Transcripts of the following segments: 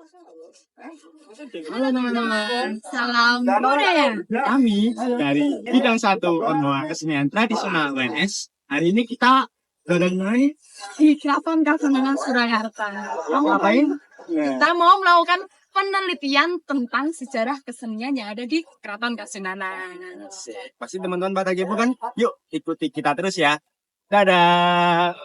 Halo teman-teman, Salam budaya. kami dari bidang 1 Onwa Kesenian Tradisional UNS. Hari ini kita berada Di Keraton Kasenanan Surakarta. mau ngapain? Kita mau melakukan penelitian tentang sejarah kesenian yang ada di Keraton Kasenanan. Pasti teman-teman pada kepo kan? Yuk ikuti kita terus ya. Dadah.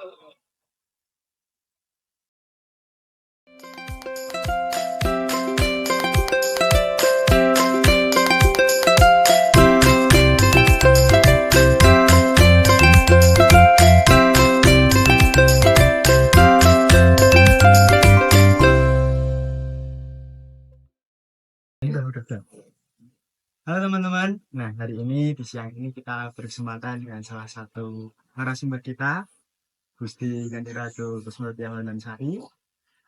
Halo teman-teman, nah hari ini di siang ini kita berkesempatan dengan salah satu narasumber kita, Gusti Ganti Ratu Kusmurti Amansari.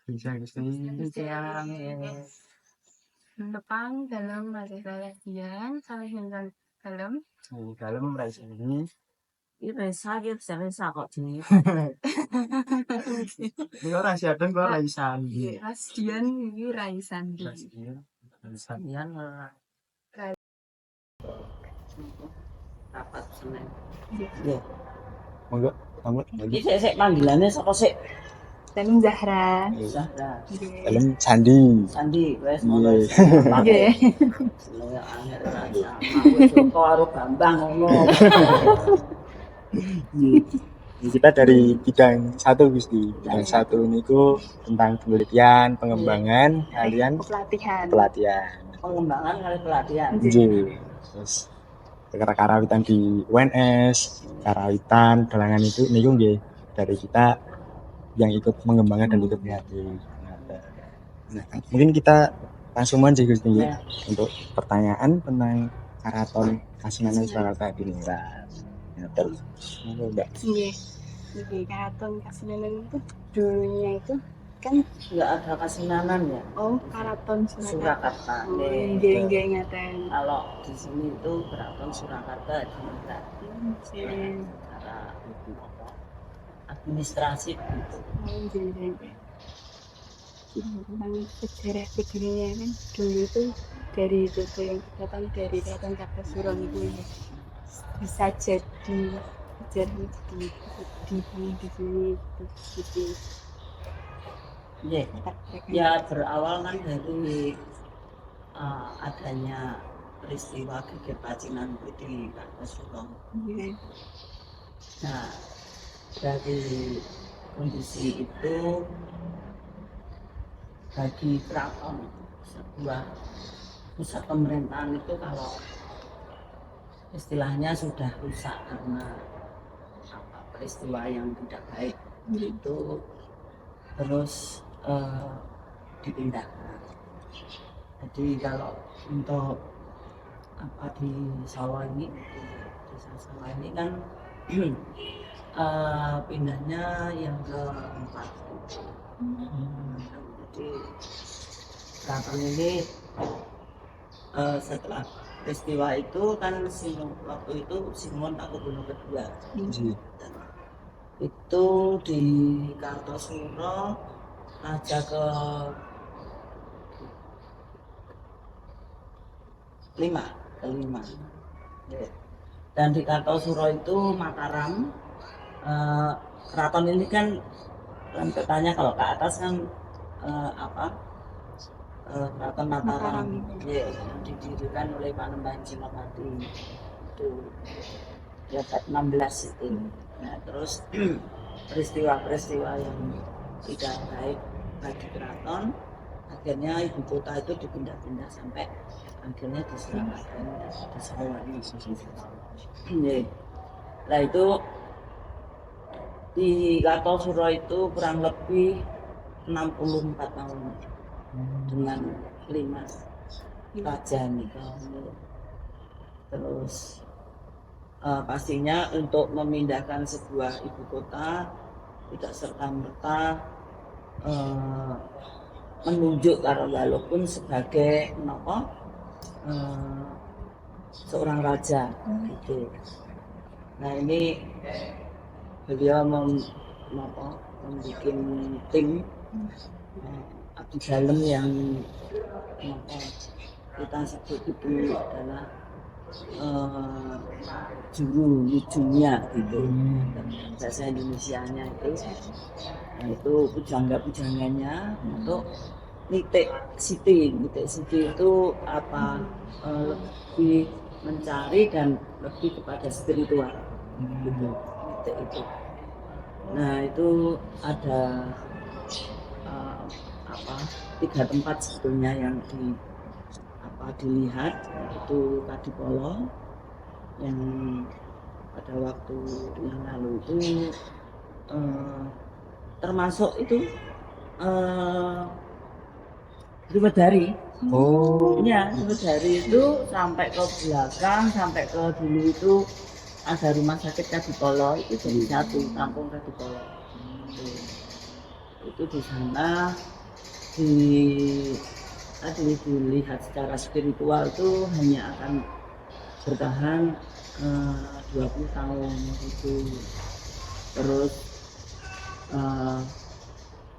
Bisa Gusti. Siang, depan dalam masih latihan, saya hendak dalam. Dalam meraih ini. Ini sakit kok ini. Ini orang siapa kok raisan. Rasian ini raisan. Rasian rapat Senin. Nggih. Monggo, kamu lagi. Iki sik panggilannya sapa sik? Dalam Zahra. Zahra. Dalam Sandi. Sandi wes ngono. Nggih. Seneng angel rasa. Aku Joko karo Bambang ngono. Kita dari bidang 1 Gusti. Bidang 1 niku tentang penelitian, pengembangan, kalian pelatihan. Pengembangan kali pelatihan. Nggih. Terus karawitan di UNS, karawitan dalangan itu niku nggih dari kita yang ikut mengembangkan dan ikut prihatin. Nah, mungkin kita langsung aja Gusti ya untuk pertanyaan tentang Keraton Kasenanan Surakarta di Ningrat. Ya, terus Mbak. Iya. Di Keraton Kasenanan itu dulunya itu kan Enggak ada Kasenanan ya. oh Keraton Surakarta. Nggih ngaten. Kalau di sini itu Keraton Surakarta di Ningrat. Cara administrasi gitu. Tentang sejarah begininya kan dulu itu dari itu yang datang dari Keraton Kartosuron itu bisa jadi sejarah di sini gitu. Yeah. Ya berawal kan dari adanya peristiwa kegepacinan di Kartosuron. Yeah. Nah, dari kondisi itu bagi keraton sebuah pusat pemerintahan itu kalau istilahnya sudah rusak karena peristiwa yang tidak baik itu terus dipindahkan. Jadi kalau untuk di Sawah ini, desa Sawah ini kan pindahnya yang keempat. Jadi keraton ini setelah peristiwa itu kan waktu itu Simon Pakubuwono kedua. Itu di Kartosuro raja kelima. Dan di Kartosuro itu Mataram. Keraton ini kan petanya kalau ke atas kan Keraton Mataram yang didirikan oleh Panembahan Senopati itu ya 16 itu. Nah terus peristiwa-peristiwa yang tidak baik bagi keraton akhirnya ibu kota itu dipindah-pindah sampai akhirnya diselamatkan di Sawah ini. Nah itu di Kartosuro itu kurang lebih 64 tahun dengan 5 raja nih. Terus pastinya untuk memindahkan sebuah ibu kota tidak serta-merta menunjuk karena walaupun sebagai seorang raja gitu. Nah ini beliau membuat tim abdi dalam yang apa, kita sebut itu adalah eh, juru lucunya gitu. Bahasa Indonesianya itu, nah itu pujangga-pujangganya untuk nitik siti itu apa, lebih mencari dan lebih kepada spiritual gitu, nitik itu. Nah itu ada eh, apa 3 tempat sebetulnya yang dilihat, itu Kadipolo yang pada waktu yang lalu itu eh, termasuk itu eh, Bidadari. Oh, Iya, Bidadari itu sampai ke belakang, sampai ke dulu itu ada rumah sakit Kadipolo, itu jadi satu kampung Kadipolo. Itu di sana di tadi dilihat secara spiritual itu hanya akan bertahan 20 tahun itu, terus eh,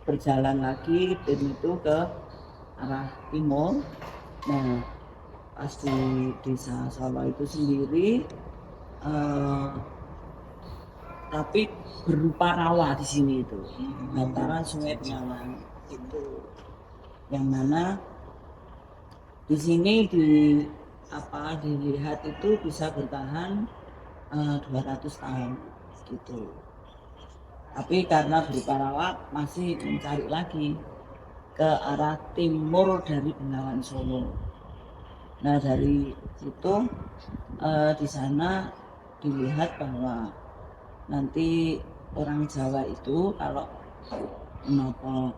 berjalan lagi tim itu ke arah timur. Nah pas di desa Solo itu sendiri tapi berupa rawa di sini itu antara Sungai Bengawan itu, yang mana di sini dilihat itu bisa bertahan 200 tahun gitu. Tapi karena berupa rawa masih mencari lagi ke arah timur dari Bengawan Solo. Nah dari situ di sana dilihat bahwa nanti orang Jawa itu kalau menopo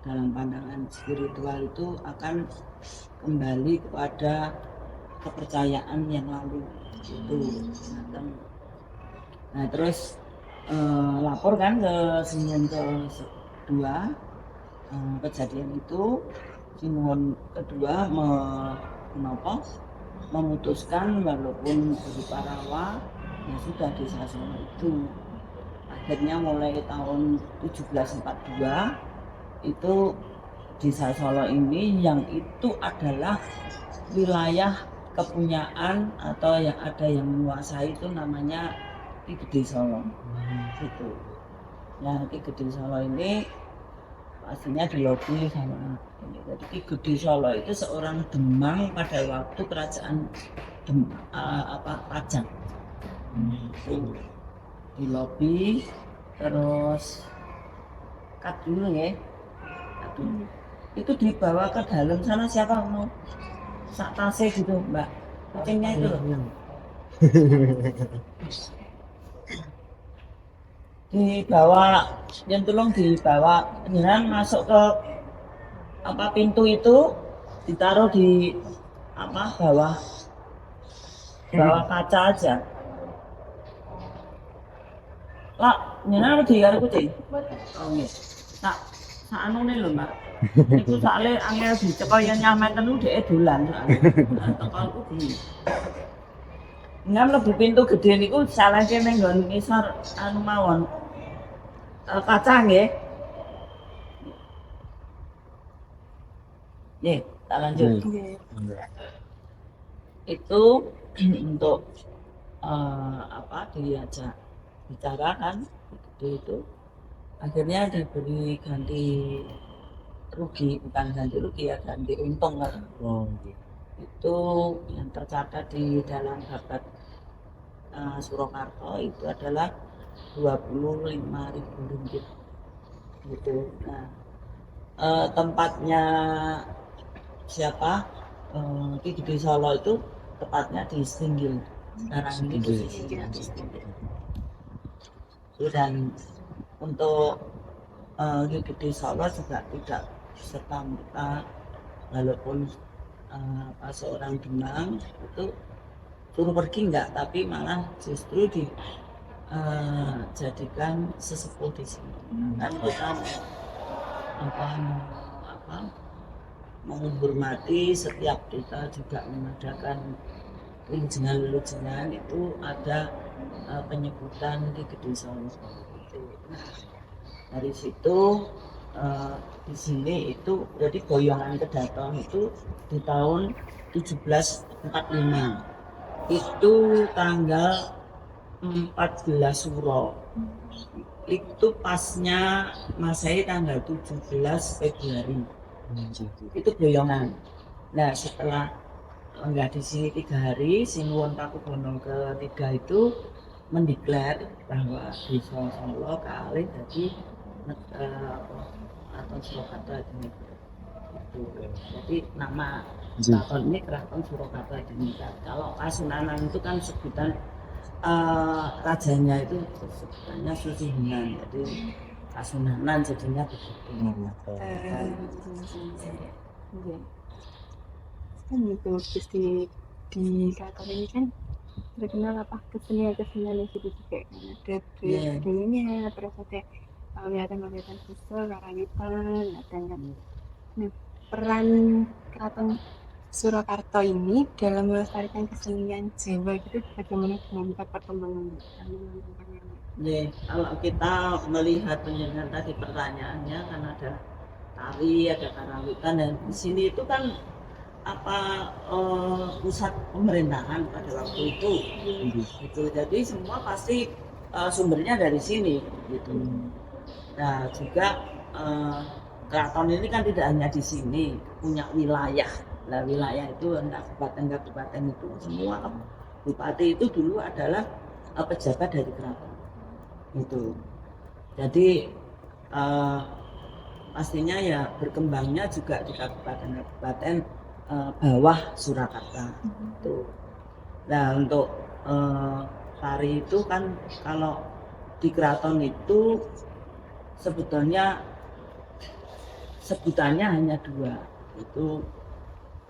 dalam pandangan spiritual itu akan kembali kepada kepercayaan yang lalu itu. Nah terus lapor kan ke Sinuhun kedua, kejadian itu Sinuhun kedua memutuskan walaupun berupa rawa ya sudah desa Solo itu. Akhirnya mulai tahun 1742 itu desa Solo ini yang itu adalah wilayah kepunyaan atau yang ada yang menguasai itu namanya Ki Gede Solo gitu. Nah Ki Gede Solo ini pastinya dilobi sama ini. Jadi Ki Gede Solo itu seorang Demang pada waktu kerajaan Pajang. Dilobi terus cut dulu ya. Itu dibawa ke dalam sana, siapa mau sak tasnya gitu mbak, kucingnya itu loh. Dibawa yang tolong dibawa dengan masuk ke pintu itu, ditaruh di bawah kaca aja lah, nyenang di karo kucing. Oh nggih. Sak anune lho, Mbak. Niku sakle angel dicekel yen nyamet tenu dhek dolan soalé. Tekolku di. Ngam mlebu pintu gede niku salahke ning nggon ngisor mawon. Kaca nggih. Nggih, tak lanjut. Itu untuk diajak bicara kan gede itu, akhirnya diberi ganti rugi, bukan ganti rugi ya, ganti untung kan. Itu yang tercatat di dalam Babat Surakarta itu adalah 25.000 ringgit gitu. Nah tempatnya siapa Ki Gede Solo itu tepatnya di Stinggil. Sekarang ini posisinya di Stinggil. Dan untuk Ki Gede Solo juga tidak serta-merta walaupun seorang Demang itu suruh pergi enggak, tapi malah justru dijadikan sesepuh di sini. Kan kita menghormati setiap kita juga mengadakan lujengan itu ada penyebutan di Gede Solo itu. Dari situ di sini itu jadi Boyongan Kedaton itu di tahun 1745 itu tanggal 14 Suro itu pasnya Masehi tanggal 17 Februari itu Boyongan. Nah setelah nggak di sini 3 hari, Sinuwun Pakubono ketiga itu mendeklar bahwa Desa Solo kalih jadi Keraton Surakarta itu. Jadi nama keraton ini Keraton Surakarta Diningrat. Kalau Kasunanan itu kan sebutan rajanya itu sebutannya Susihunan, jadi Kasunanan jadinya begitu. Iya. Kan itu terus di keraton ini kan terkenal apa kesenian gitu juga kan ada Iya. dulunya terus ada penglihatan visual karawitan ada nah peran keraton Surakarta ini dalam melestarikan kesenian Jawa gitu bagaimana dengan perkembangan Nih, kalau kita melihat penjelasan tadi pertanyaannya kan ada tari, ada karawitan dan di sini itu kan apa pusat pemerintahan pada waktu itu gitu. Jadi semua pasti sumbernya dari sini gitu. Nah juga keraton ini kan tidak hanya di sini, punya wilayah. Nah wilayah itu kabupaten itu semua bupati itu dulu adalah pejabat dari keraton gitu. Jadi pastinya ya berkembangnya juga di kabupaten bawah Surakarta itu. Nah untuk tari itu kan kalau di keraton itu sebetulnya sebutannya hanya 2, itu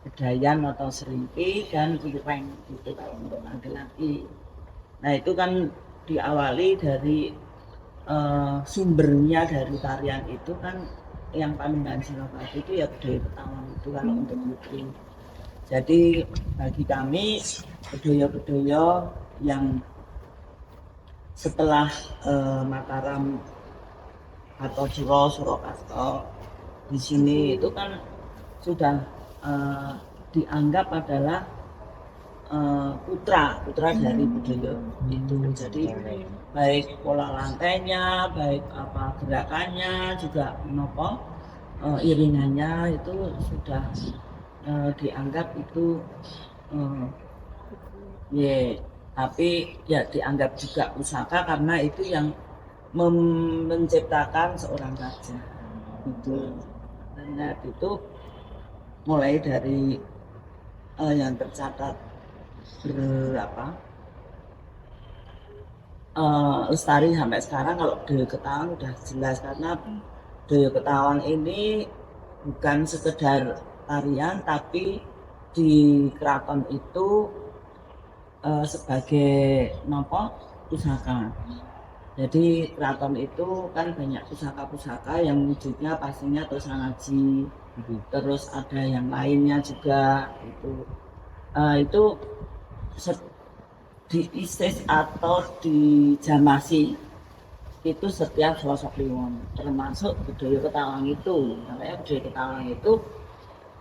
Bedayan atau Seringki dan Wireng itu kalau untuk laki-laki. Nah itu kan diawali dari sumbernya dari tarian itu kan yang Panembahan Senopati itu ya budaya Ketawang itu kalau untuk putri. Jadi bagi kami budaya-budaya yang setelah Mataram atau Surakarta di sini itu kan sudah dianggap adalah putra dari budaya itu. Jadi baik pola lantainya, baik apa gerakannya juga nopo iringannya itu sudah dianggap itu tapi ya dianggap juga pusaka karena itu yang menciptakan seorang raja itu. Nah itu mulai dari yang tercatat lestari sampai sekarang. Kalau budaya Ketawang udah jelas karena budaya Ketawang ini bukan sekedar tarian tapi di keraton itu sebagai pusaka. Jadi keraton itu kan banyak pusaka-pusaka yang wujudnya pastinya Tosangaji, terus ada yang lainnya juga itu diisis atau dijamasi itu setiap sosok Kliwon, termasuk budaya Ketawang itu. Makanya budaya Ketawang itu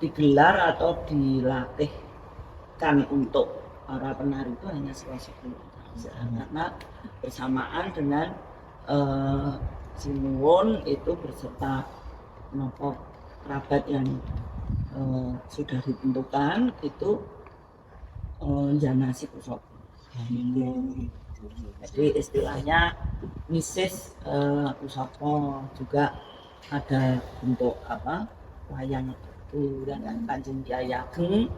digelar atau dilatihkan untuk para penari itu hanya sosok Kliwon saja, karena bersamaan dengan Sinuwun itu berserta kerabat yang sudah ditentukan itu janasi pusaka. Jadi istilahnya misis pusaka juga ada bentuk wayang itu dan Kanjeng Kyai Ageng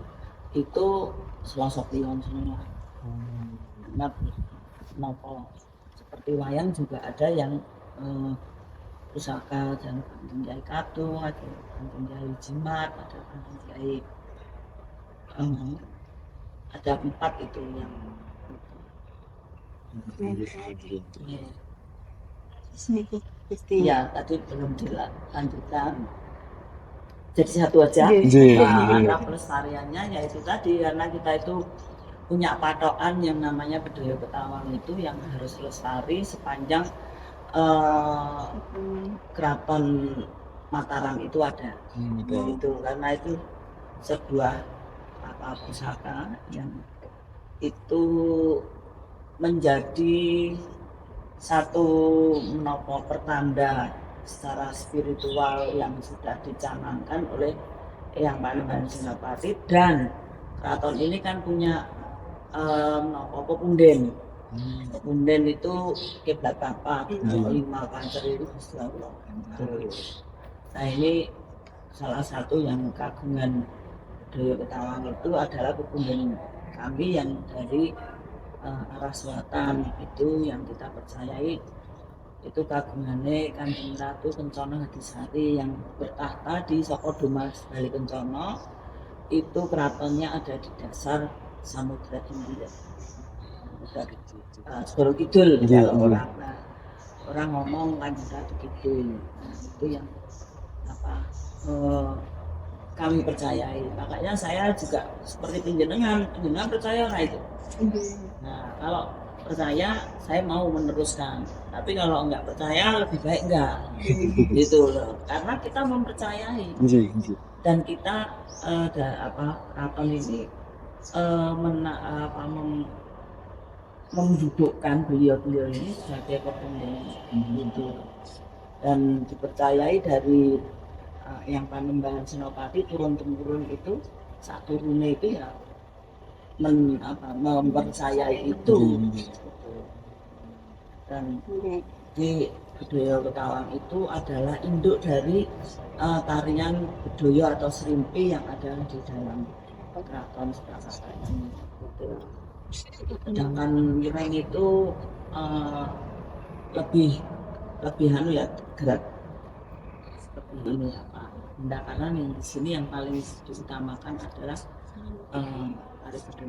itu sosok Kliwon semua. Seperti wayang juga ada yang pusaka dan Kanjeng Kyai Kadung, ada Kanjeng Kyai Jimat, ada Kanjeng Kyai ada 4 itu yang ya tadi belum dilanjutkan. Jadi satu aja. Karena pelestariannya yaitu tadi karena kita itu punya patokan yang namanya budaya Ketawang itu yang harus lestari sepanjang keraton Mataram itu ada. Betul. Itu karena itu sebuah pusaka yang itu menjadi satu menopo pertanda secara spiritual yang sudah dicanangkan oleh Eyang Panembahan Senopati, dan keraton ini kan punya menopo pepunden. Pepunden itu kiblat papat, lima pancer itu Gusti Allah. Nah ini salah satu yang kagungan budaya Ketawang itu adalah pepunden kami yang dari arah selatan, itu yang kita percayai itu kagungannya Kanjeng Ratu Kencana Hadisari yang bertahta di Sokodomas Bali Kencana. Itu keratonnya ada di dasar Samudra Hindia. Segoro Kidul kalau orang ngomong Kanjeng Ratu Kidul. Nah, itu yang kami percayai. Makanya saya juga seperti penjenengan percaya lah itu. Nah, kalau percaya saya mau meneruskan, tapi kalau enggak percaya lebih baik enggak. Gitu loh. Karena kita mempercayai dan kita keraton ini mendudukkan beliau-beliau ini sebagai pepunden gitu, dan dipercayai dari yang Panembahan Senopati turun temurun itu, satu rune itu ya mempercayai itu. Dan di budaya Ketawang itu adalah induk dari tarian budaya atau serimpi yang ada di dalam keraton Surakarta ini. Sedangkan Wireng itu lebih gerak ini pendakaran yang di sini yang paling diutamakan adalah tari bedul.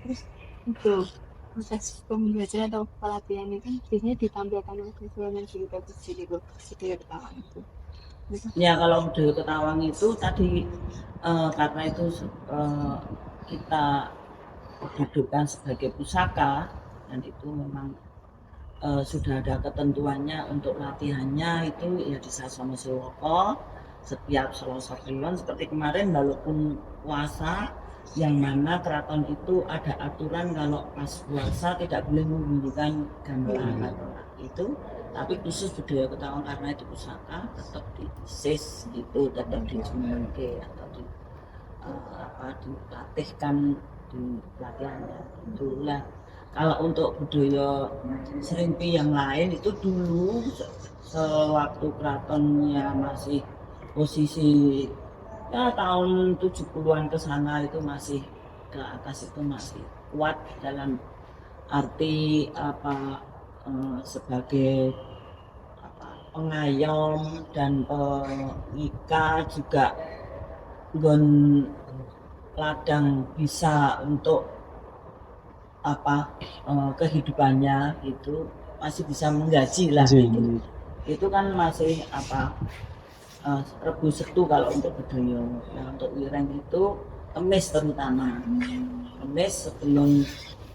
Terus untuk proses pembelajaran atau pelatihan itu kan biasanya ditampilkan oleh siswa dan guru bagus jadi budaya Ketawang itu. Ya kalau budaya Ketawang itu tadi karena itu kita dudukan sebagai pusaka, dan itu memang sudah ada ketentuannya untuk latihannya itu ya di Sasono Sewoko setiap Selasa Kliwon. Seperti kemarin walaupun puasa, yang mana keraton itu ada aturan kalau pas puasa tidak boleh membunyikan gamelan itu, tapi khusus budaya Ketawang karena itu pusaka tetap diisis itu, tetap dijumke atau dilatihkan di pelatihannya itulah. Kalau untuk budaya serimpi yang lain itu dulu sewaktu keratonnya masih posisi ya tahun 70-an ke sana itu masih ke atas, itu masih kuat dalam arti sebagai pengayom dan pengikat juga, gon ladang bisa untuk kehidupannya itu masih bisa menggaji lah gitu. Itu kan masih Rebu Setu kalau untuk budaya. Nah, untuk Wireng itu Kemis terutama. Kemis sebelum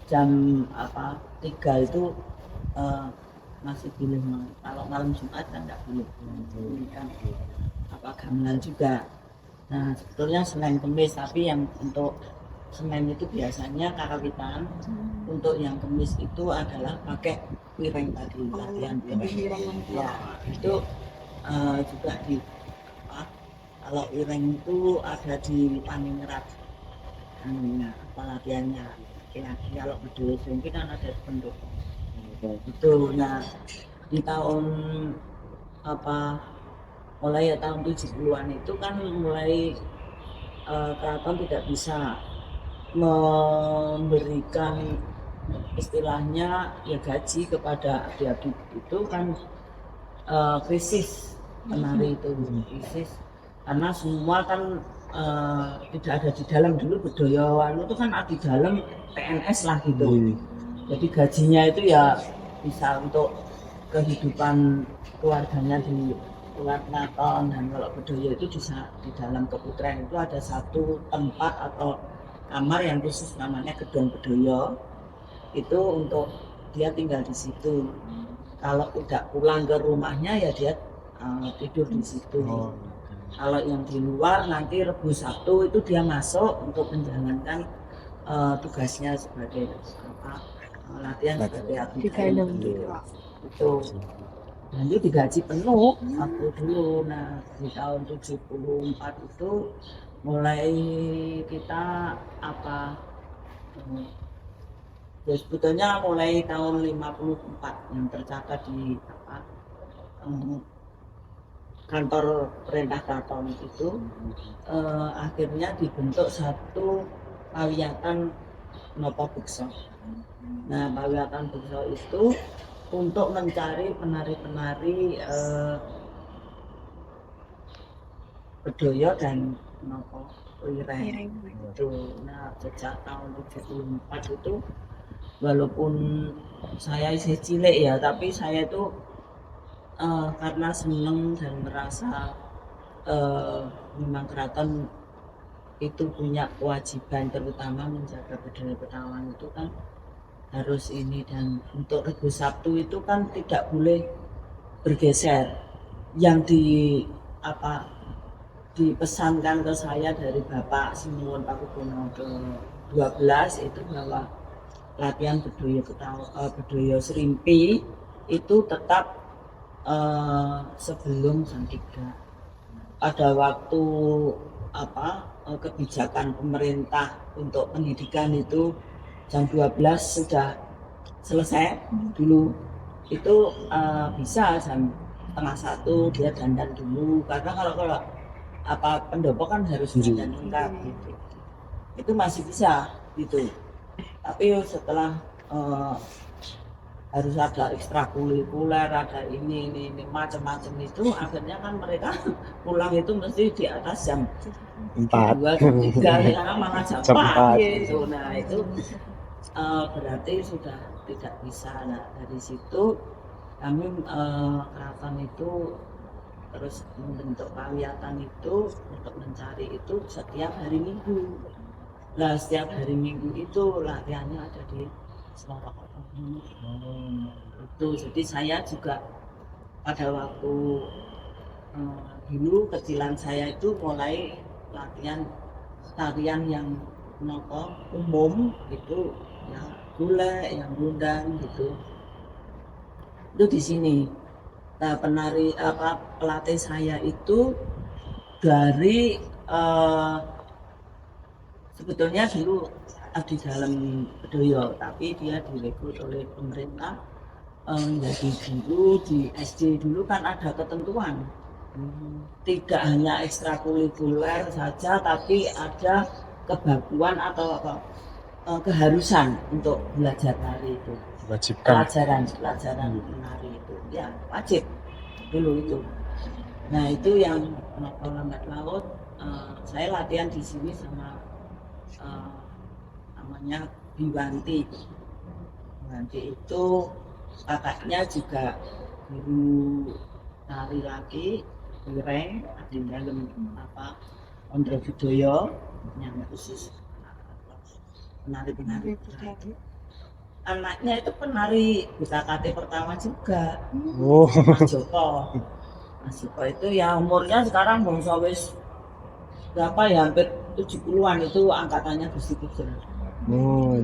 jam 3 itu masih boleh. Kalau malam Jumat kan enggak boleh. Kan gamelan juga. Nah, sebetulnya Senin Kemis, tapi yang untuk Senin itu biasanya karawitan. Untuk yang Kemis itu adalah pakai Wireng tadi, latihan Wireng. Ya, itu juga di kalau Wireng itu ada di Paningerat. Latihannya. Kalau budaya serimpi kan ada di pendopo. Itu. Nah, di tahun mulai tahun 70-an itu kan mulai keraton tidak bisa memberikan istilahnya ya gaji kepada adik-adik, itu kan krisis penari itu, krisis karena semua kan tidak ada di dalam. Dulu budayawan itu kan di dalam PNS lah gitu, jadi gajinya itu ya bisa untuk kehidupan keluarganya di luar keraton. Dan kalau budaya itu bisa di dalam Keputren itu ada satu tempat atau kamar yang khusus namanya Gedung Budaya, itu untuk dia tinggal di situ. kalau tidak pulang ke rumahnya ya dia tidur di situ. Oh, Kalau yang di luar nanti Rebo Sabtu itu dia masuk untuk menjalankan tugasnya sebagai latihan sebagai atlet Di dalam iya. itu. Dan itu digaji penuh waktu dulu. Nah di tahun 74 itu mulai kita ya sebetulnya mulai tahun 54 yang tercatat di eh, kantor perintah keraton itu akhirnya dibentuk satu pawiyatan Nopo Beksa. Nah pawiyatan Beksa itu untuk mencari penari-penari Bedoyo dan Nopo Wireng itu. Nah sejak tahun 74 itu walaupun saya isih cilik ya, tapi saya itu karena seneng dan merasa memang keraton itu punya kewajiban terutama menjaga budaya Betawi itu kan harus ini, dan untuk Rebo Sabtu itu kan tidak boleh bergeser. Yang dipesankan ke saya dari Bapak Sinuwun Pakubono ke-12 itu bahwa latihan Bedoyo Serimpi itu tetap sebelum jam 3. Pada waktu kebijakan pemerintah untuk pendidikan itu jam 12 sudah selesai dulu, itu bisa jam setengah 1 dia dandan dulu, karena kalau pendopo kan harus dandan lengkap gitu. Itu masih bisa gitu. Tapi setelah harus ada ekstrakurikuler, ada ini macam-macam itu, akhirnya kan mereka pulang itu mesti di atas jam 4. 2, 3, karena malah jam Jam 4 4. gitu. Nah itu berarti sudah tidak bisa. Nah dari situ kami keraton itu terus membentuk pawiyatan itu untuk mencari itu setiap hari Minggu. Nah setiap hari Minggu itu latihannya ada di Selorok itu. Jadi saya juga pada waktu dulu kecilan saya itu mulai latihan tarian yang umum itu, yang golek, yang gundang gitu. Itu di sini. Nah pelatih saya itu dari sebetulnya dulu di dalam Bedoyo, tapi dia direkrut oleh pemerintah menjadi guru di SD. Dulu kan ada ketentuan, tidak hanya ekstrakurikuler saja, tapi ada kebakuan atau keharusan untuk belajar tari itu. Wajibkan. Pelajaran menari itu ya wajib dulu itu. Nah itu yang Nopo Lambat Laut, saya latihan di sini sama namanya Biwanti. Biwanti itu kakaknya juga guru tari lagi, Wireng, di dalam Ondro Bedoyo yang khusus penari-penari. Anaknya itu penari BKKT pertama juga. Oh. Mas Joko itu ya umurnya sekarang bangsa wis berapa ya, hampir 70-an itu angkatannya Gusti Pujer. Oh.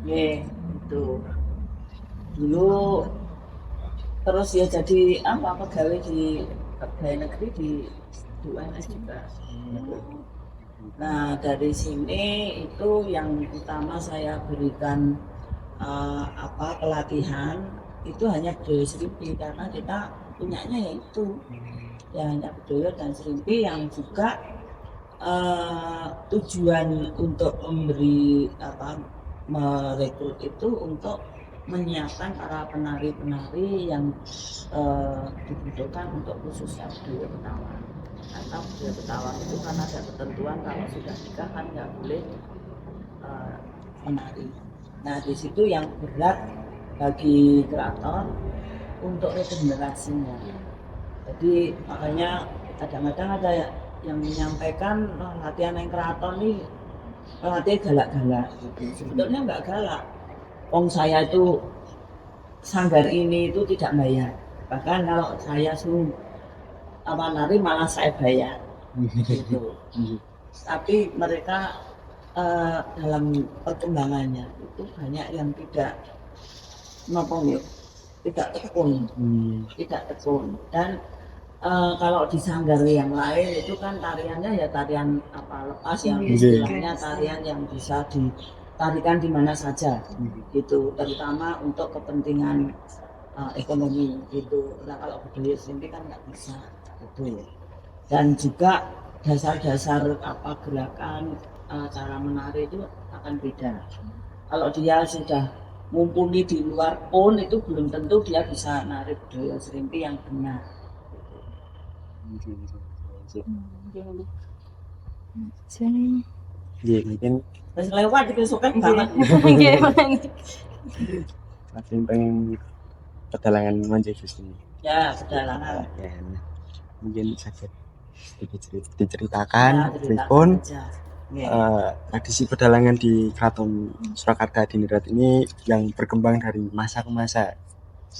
Itu dulu terus ya jadi pegawai di pegawai negeri di UNS juga. Nah dari sini itu yang utama saya berikan pelatihan itu hanya Bedoyo Serimpi, karena kita punyanya yaitu ya hanya Bedoyo dan Serimpi, yang juga tujuan untuk memberi merekrut itu untuk menyiapkan para penari-penari yang dibutuhkan untuk khususnya Bedoyo Betawi. Karena Bedoyo Betawi itu kan ada ketentuan kalau sudah nikah kan nggak boleh menari. Nah di situ yang berat bagi keraton untuk regenerasinya. Jadi makanya kadang-kadang ada yang menyampaikan latihan yang keraton ini latihan galak-galak gitu. Sebetulnya nggak galak. Saya itu sanggar ini itu tidak bayar. Bahkan kalau saya suruh nari malah saya bayar gitu. Tapi mereka dalam perkembangannya itu banyak yang tidak tidak tekun, tidak tekun. Dan kalau di sanggar yang lain itu kan tariannya ya tarian lepas yang istilahnya tarian yang bisa ditarikan di mana saja gitu, terutama untuk kepentingan ekonomi gitu. Nah kalau budaya sendiri kan nggak bisa gitu. Dan juga dasar-dasar gerakan cara menari itu akan beda. Kalau dia sudah mumpuni di luar pun itu belum tentu dia bisa nari budaya serimpi yang benar. Iya, mungkin Terus lewat itu suka banget. masih pengen pedalangan Manjefus ini. Ya, pedalangan. Ya, mungkin sakit diceritakan Ya, pripun aja. tradisi pedalangan di Keraton Surakarta Diningrat ini yang berkembang dari masa ke masa.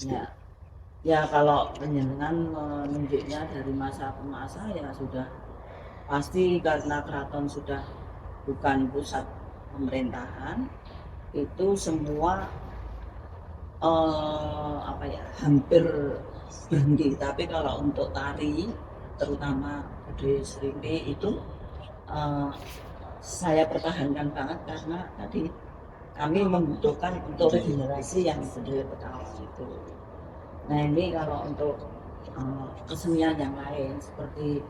Ya. Ya kalau penjenengan menunjuknya dari masa ke masa ya sudah pasti karena keraton sudah bukan pusat pemerintahan, itu semua hampir berhenti. Tapi kalau untuk tari terutama budaya serimpi itu saya pertahankan banget karena tadi kami membutuhkan untuk regenerasi yang budaya Betawi itu. Nah ini kalau untuk kesenian yang lain seperti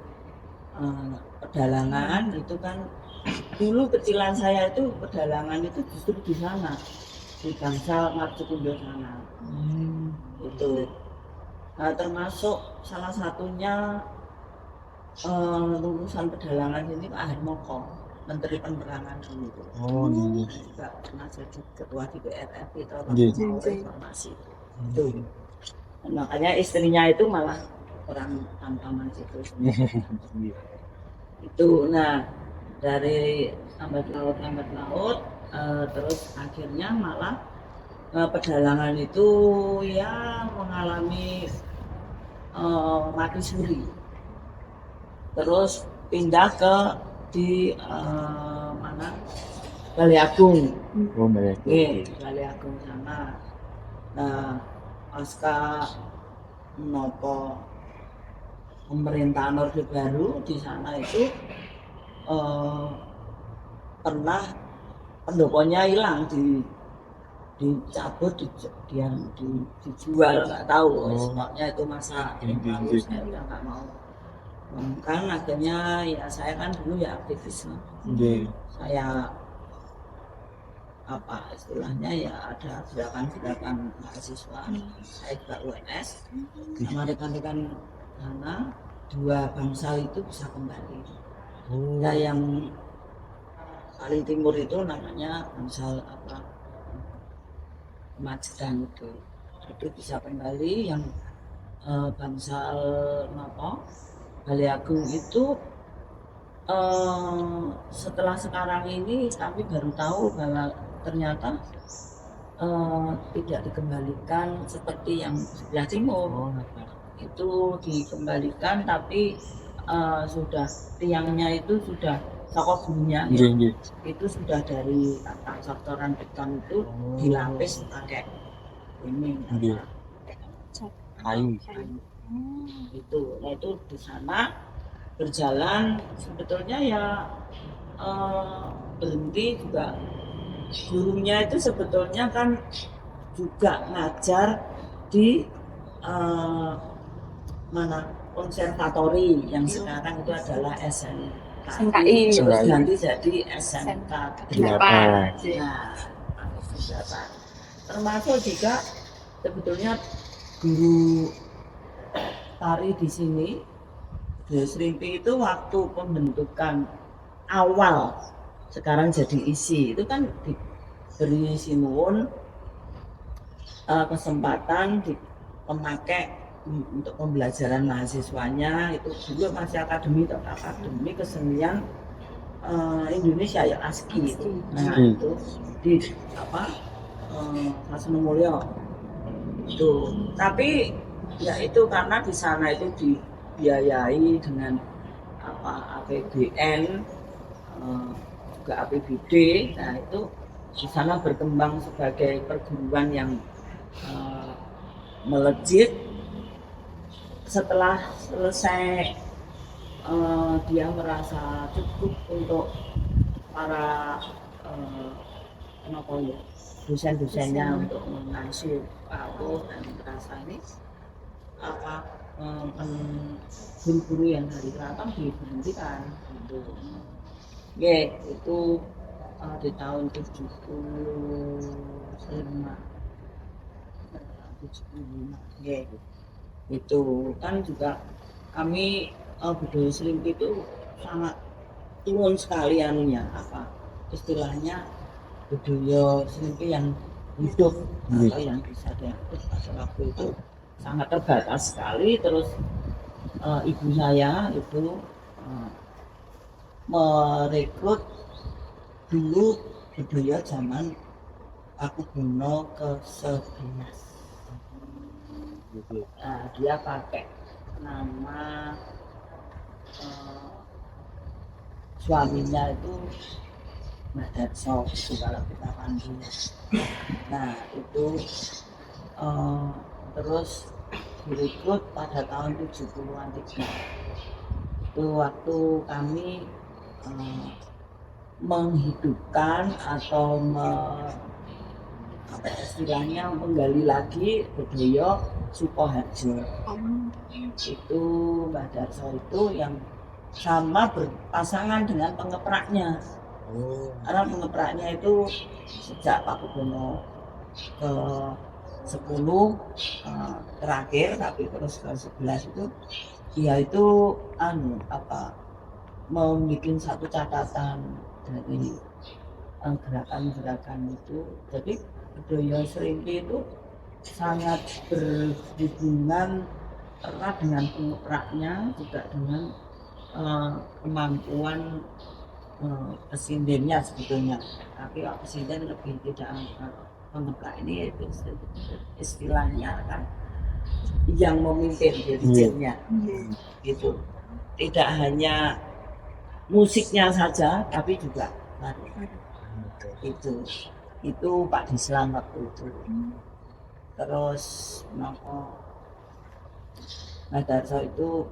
pedalangan itu kan dulu kecilan saya itu pedalangan itu justru di sana di Bangsal Marcukundo sana itu. Nah, termasuk salah satunya lulusan pedalangan ini Pak Harmoko, Menteri Penerangan dulu. Oh iya. Juga pernah jadi ketua DPR RI atau informasi itu. Makanya istrinya itu malah orang Tamtaman situ. Itu. Nah dari lambat laut terus akhirnya malah pedalangan itu ya mengalami mati suri. Terus pindah ke di mana Balai Agung. Oh, Balai Agung. Balai Agung sana. Nah pasca menopo pemerintahan Orde Baru di sana itu pernah pendoponya hilang, dicabut, dijual, nggak tahu. Sebabnya itu masa yang lalu saya udah nggak mau. Kan akhirnya ya saya kan dulu ya aktivis, saya istilahnya ya ada gerakan-gerakan mahasiswa, saya juga UNS sama rekan-rekan sana, dua Bangsal itu bisa kembali. Ya yang paling timur itu namanya Bangsal Majedan itu bisa kembali. Yang Bangsal Balai Agung itu setelah sekarang ini kami baru tahu bahwa ternyata tidak dikembalikan seperti yang sebelah timur. Itu dikembalikan tapi sudah tiangnya itu sudah sakobunya itu sudah dari sektoran beton itu dilapis pakai ini kayu. Itu. Nah itu di sana berjalan sebetulnya ya berhenti juga. Gurunya itu sebetulnya kan juga ngajar di mana konservatori yang sekarang itu adalah SMKI, terus nanti jadi SMK 8. Nah, termasuk juga sebetulnya guru tari di sini budaya serimpi itu waktu pembentukan awal sekarang jadi isi itu kan diberi sinuwun kesempatan pemakai untuk pembelajaran mahasiswanya itu dulu masih akademi kesenian Indonesia ya ASKI itu. Nah itu di Hasunumulyo itu. Tapi ya itu karena di sana itu dibiayai dengan apa APBN, juga APBD. Nah itu di sana berkembang sebagai perguruan yang melejit. Setelah selesai dia merasa cukup untuk para dosen-dosennya untuk mengasuh aku, dan merasa ini apa guru-guru yang dari keraton diberhentikan gitu. Ya itu di tahun 75 ya itu kan juga kami budaya Seringki itu sangat turun sekali anunya apa istilahnya budaya Seringki yang hidup atau yang bisa diakses pada waktu itu sangat terbatas sekali. Terus ibu saya itu merekrut dulu budaya zaman Pakubuwono ke-11. Nah, dia pakai nama suaminya itu Mbah Darso itu kalau kita panggil. Nah itu terus direkrut pada tahun 70-an itu waktu kami menghidupkan atau apa istilahnya menggali lagi budaya Sukoharjo. Itu Mbah Darso itu yang sama berpasangan dengan pengepraknya. Karena pengepraknya itu sejak Pakubuwono ke-10 terakhir, tapi terus ke-11 itu dia itu membuat satu catatan dari gerakan-gerakan itu. Jadi budaya Seringki itu sangat berhubungan erat dengan pengepraknya, juga dengan kemampuan pesindennya sebetulnya. Tapi pesinden lebih tidak pengeprak ini itu istilahnya kan yang memimpin dirijennya gitu. Tidak hanya musiknya saja tapi juga itu Pak Dislan waktu itu. Terus Mbah Darso itu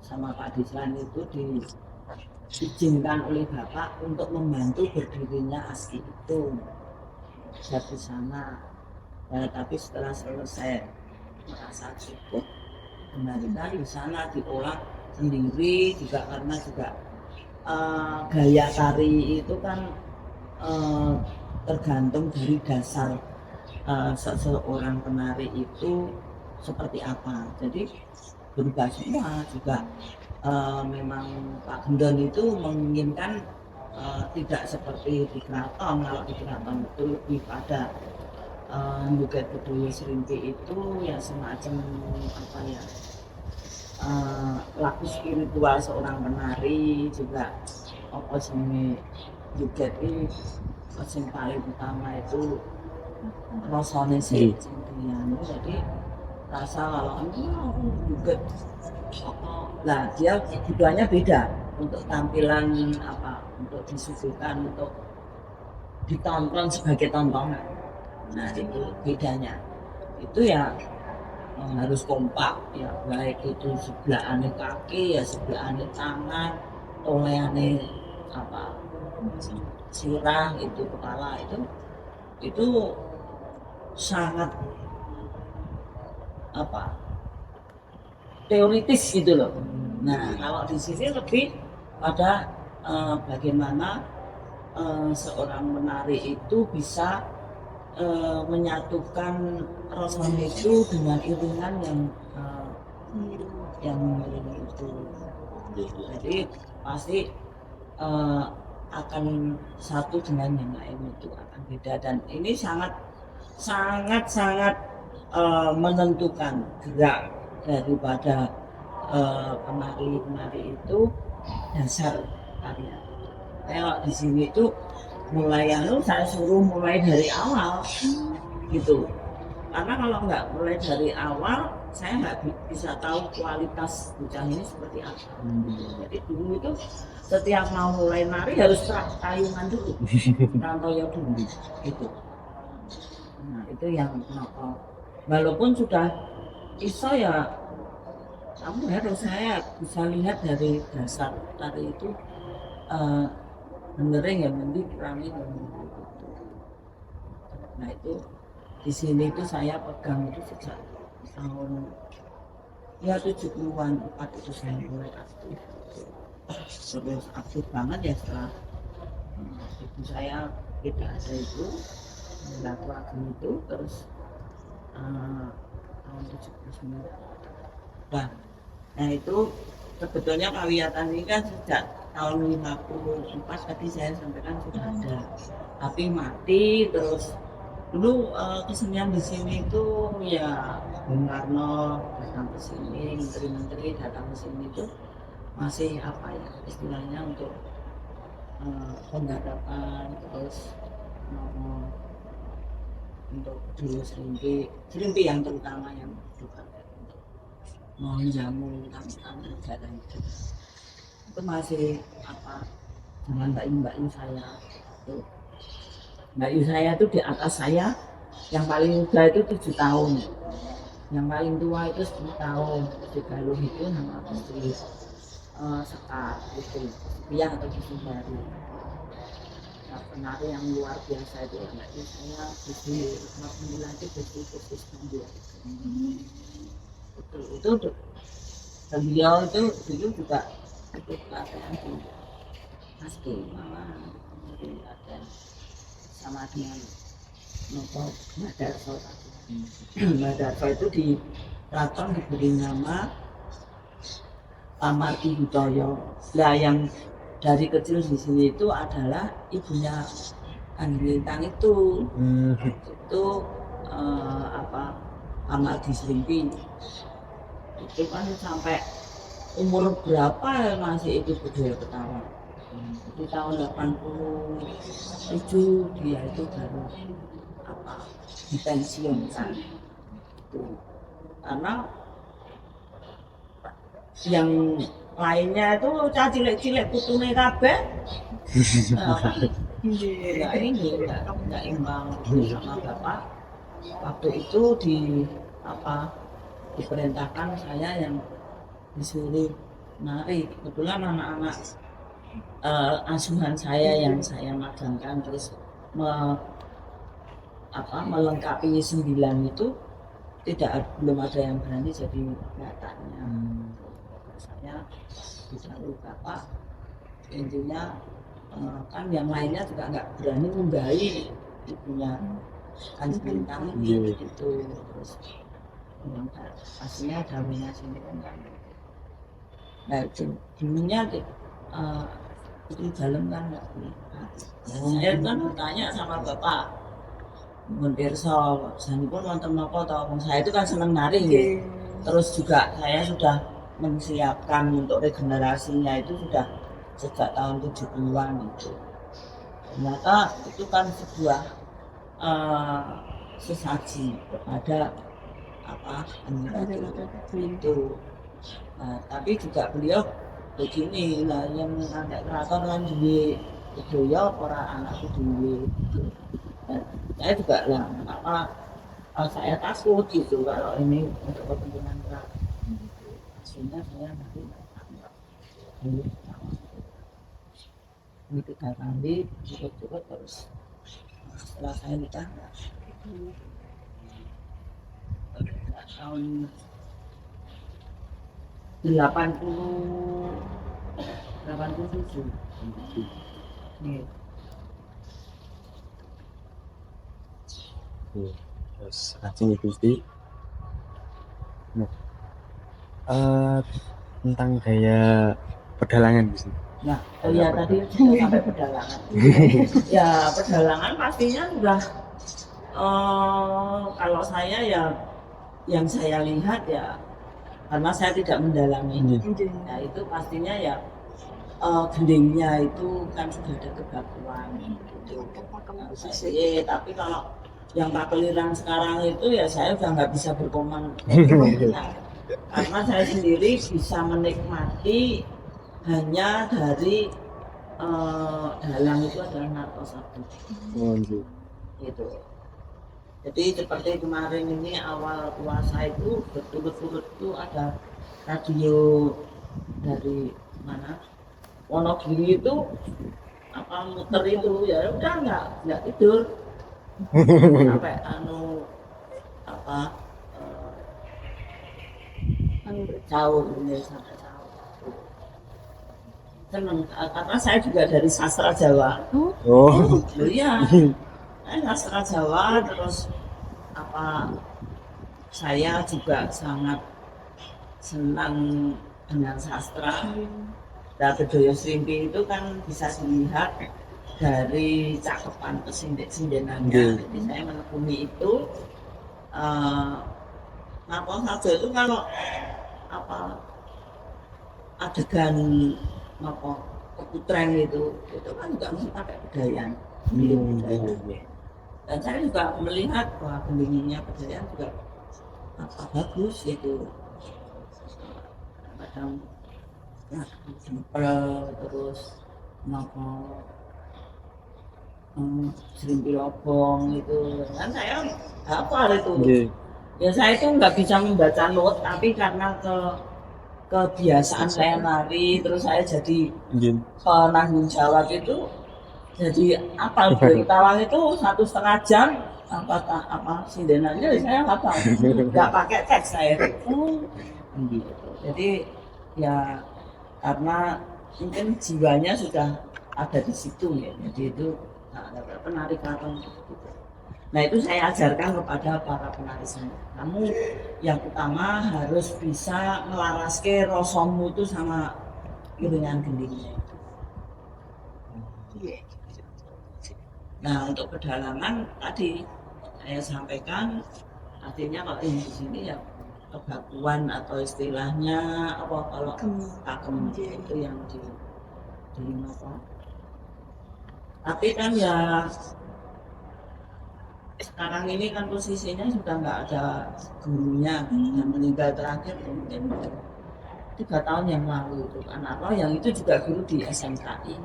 sama Pak Dislan itu diizinkan oleh Bapak untuk membantu berdirinya ASKI itu dari sana. Ya, tapi setelah selesai merasa cukup kembalikan di sana diolah sendiri juga, karena juga gaya tari itu kan tergantung dari dasar seseorang penari itu seperti apa. Jadi berubah semua juga. Memang Pak Gendon itu menginginkan tidak seperti di keraton. Kalau di keraton itu lebih pada juga budaya Seringki itu ya semacam apa ya, laku spiritual seorang penari juga. Apa sih juga ini yang paling utama itu rasanya sih jadi rasa kalau juga nah dia kebutuhannya beda untuk tampilan apa, untuk disuguhkan, untuk ditonton sebagai tontonan. Nah itu bedanya itu ya harus kompak ya, baik itu sebelahane kaki ya sebelahane tangan, toleane apa sirah itu kepala itu sangat apa teoritis gitu loh. Nah kalau di sini lebih pada bagaimana seorang menari itu bisa menyatukan rasanya itu dengan iringan yang itu. Jadi pasti akan satu dengan yang lain itu akan beda, dan ini sangat menentukan gerak daripada penari itu dasar karya. Kalau di sini itu mulai saya suruh mulai dari awal gitu. Karena kalau nggak mulai dari awal, saya nggak bisa tahu kualitas bocah ini seperti apa. Jadi dulu itu setiap mau mulai nari harus tayungan dulu, rantoyo dulu, gitu. Nah itu yang kenapa. Walaupun sudah iso ya, kamu harus saya bisa lihat dari dasar tari itu benerin ya mending kurangin ya mending gitu. Nah itu di sini itu saya pegang itu sejak tahun ya 70-an 4 itu saya mulai aktif. Terus aktif banget ya setelah ibu saya tidak ada itu laku ageng itu terus tahun 79. Nah itu sebetulnya kawiatan ini kan sejak tahun 54 tadi saya sampaikan sudah ada, tapi mati. Terus dulu kesenian di sini itu ya Bung Karno datang ke sini, menteri-menteri datang ke sini itu masih apa ya istilahnya untuk penggadapan, terus untuk dulu serimpi yang terutama yang bukan mau jamu tamu-tamu negara itu masih apa dengan mbak Yu saya tuh. Mbak Yu saya tuh di atas saya, yang paling muda itu 7 tahun, yang paling tua itu 10 tahun. Di Galuh itu nama Gusti Sekar itu yang atau Gusti Baru. Nah, penari yang luar biasa itu Mbak Yu saya Gusti 59 itu Gusti Sembilan. Itu beliau itu dulu juga ikut pelatihan di Maski malah pelatihan sama dengan Nopo Madarso tadi. Madarso itu di keraton diberi nama Pamarti Hutoyo. Nah yang dari kecil di sini itu adalah ibunya Anggintang itu. Itu apa Pamarti Serimpi. Itu kan sampai umur berapa masih ikut budaya Betawi. Di tahun 87 dia itu baru apa dipensiunkan itu karena yang lainnya itu cilik-cilik putune kabeh ya ini nggak imbang sama bapak waktu itu di apa diperintahkan saya yang disuruh nari. Kebetulan anak-anak asuhan saya yang saya magangkan terus melengkapi 9 itu belum ada yang berani jadi nyatanya. Saya disuruh bapak intinya kan yang lainnya juga nggak berani menggali ibunya kan Bintang ini gitu. Terus pastinya dawunya sini kan. Nah itu dulunya itu dalam kan nggak boleh. Saya kan bertanya sama bapak Muntirso, saya pun nonton nopo atau saya itu kan seneng nari ya. Terus juga saya sudah menyiapkan untuk regenerasinya itu sudah sejak tahun 70-an itu. Ternyata itu kan sebuah sesaji kepada apa itu. Nah, tapi juga beliau begini lah yang anak keraton kan duwe budaya para anak duwe. Saya juga lah apa saya takut gitu kalau ini untuk kepentingan keraton. Sehingga saya nanti ini 3 kali cukup terus setelah saya nikah tahun 87 nih. Terus rajin Gusti. Tentang gaya pedalangan Gusti. Nah, ya tadi sudah sampai pedalangan. Ya pedalangan pastinya sudah kalau saya ya yang saya lihat ya karena saya tidak mendalami nah itu pastinya ya gendingnya itu kan sudah ada kebakuan gitu. Tapi kalau yang takliran sekarang itu ya saya udah nggak bisa berkomentar karena saya sendiri bisa menikmati hanya dari dalang itu adalah narko satu Oh, nggih. gitu. Jadi seperti kemarin ini awal puasa itu berturut-turut itu ada radio dari mana Wonogiri itu apa muter itu ya udah nggak tidur sampai apa sahur ini sampai sahur. Seneng karena saya juga dari sastra Jawa. Oh. Iya, saya sastra Jawa terus apa saya juga sangat senang dengan sastra. Nah, Bedoyo Srimpi itu kan bisa dilihat dari cakepan kesindenannya. Jadi saya menekuni itu apa saja itu kalau apa adegan apa keputren itu kan juga mesti pakai bedayan. Dan saya juga melihat bahwa gendinginnya bedayan juga apa bagus gitu. Kadang ya, terus apa Srimpi Lobong itu kan saya hafal itu. Ya saya itu nggak bisa membaca not tapi karena kebiasaan saya nari terus saya jadi penanggung jawab itu jadi apal Tawang itu 1,5 jam apa sindenannya saya hafal nggak pakai teks saya. Jadi ya karena mungkin jiwanya sudah ada di situ ya jadi itu penari keraton gitu. Nah itu saya ajarkan kepada para penari saya. Kamu yang utama harus bisa melaraske rosomu itu sama iringan gendingnya. Nah untuk pedalangan tadi saya sampaikan artinya kalau di sini ya kebakuan atau istilahnya apa kalau pakem itu yang di apa. Tapi kan ya sekarang ini kan posisinya sudah nggak ada gurunya yang meninggal terakhir mungkin 3 tahun yang lalu itu kan apa yang itu juga guru di SMKI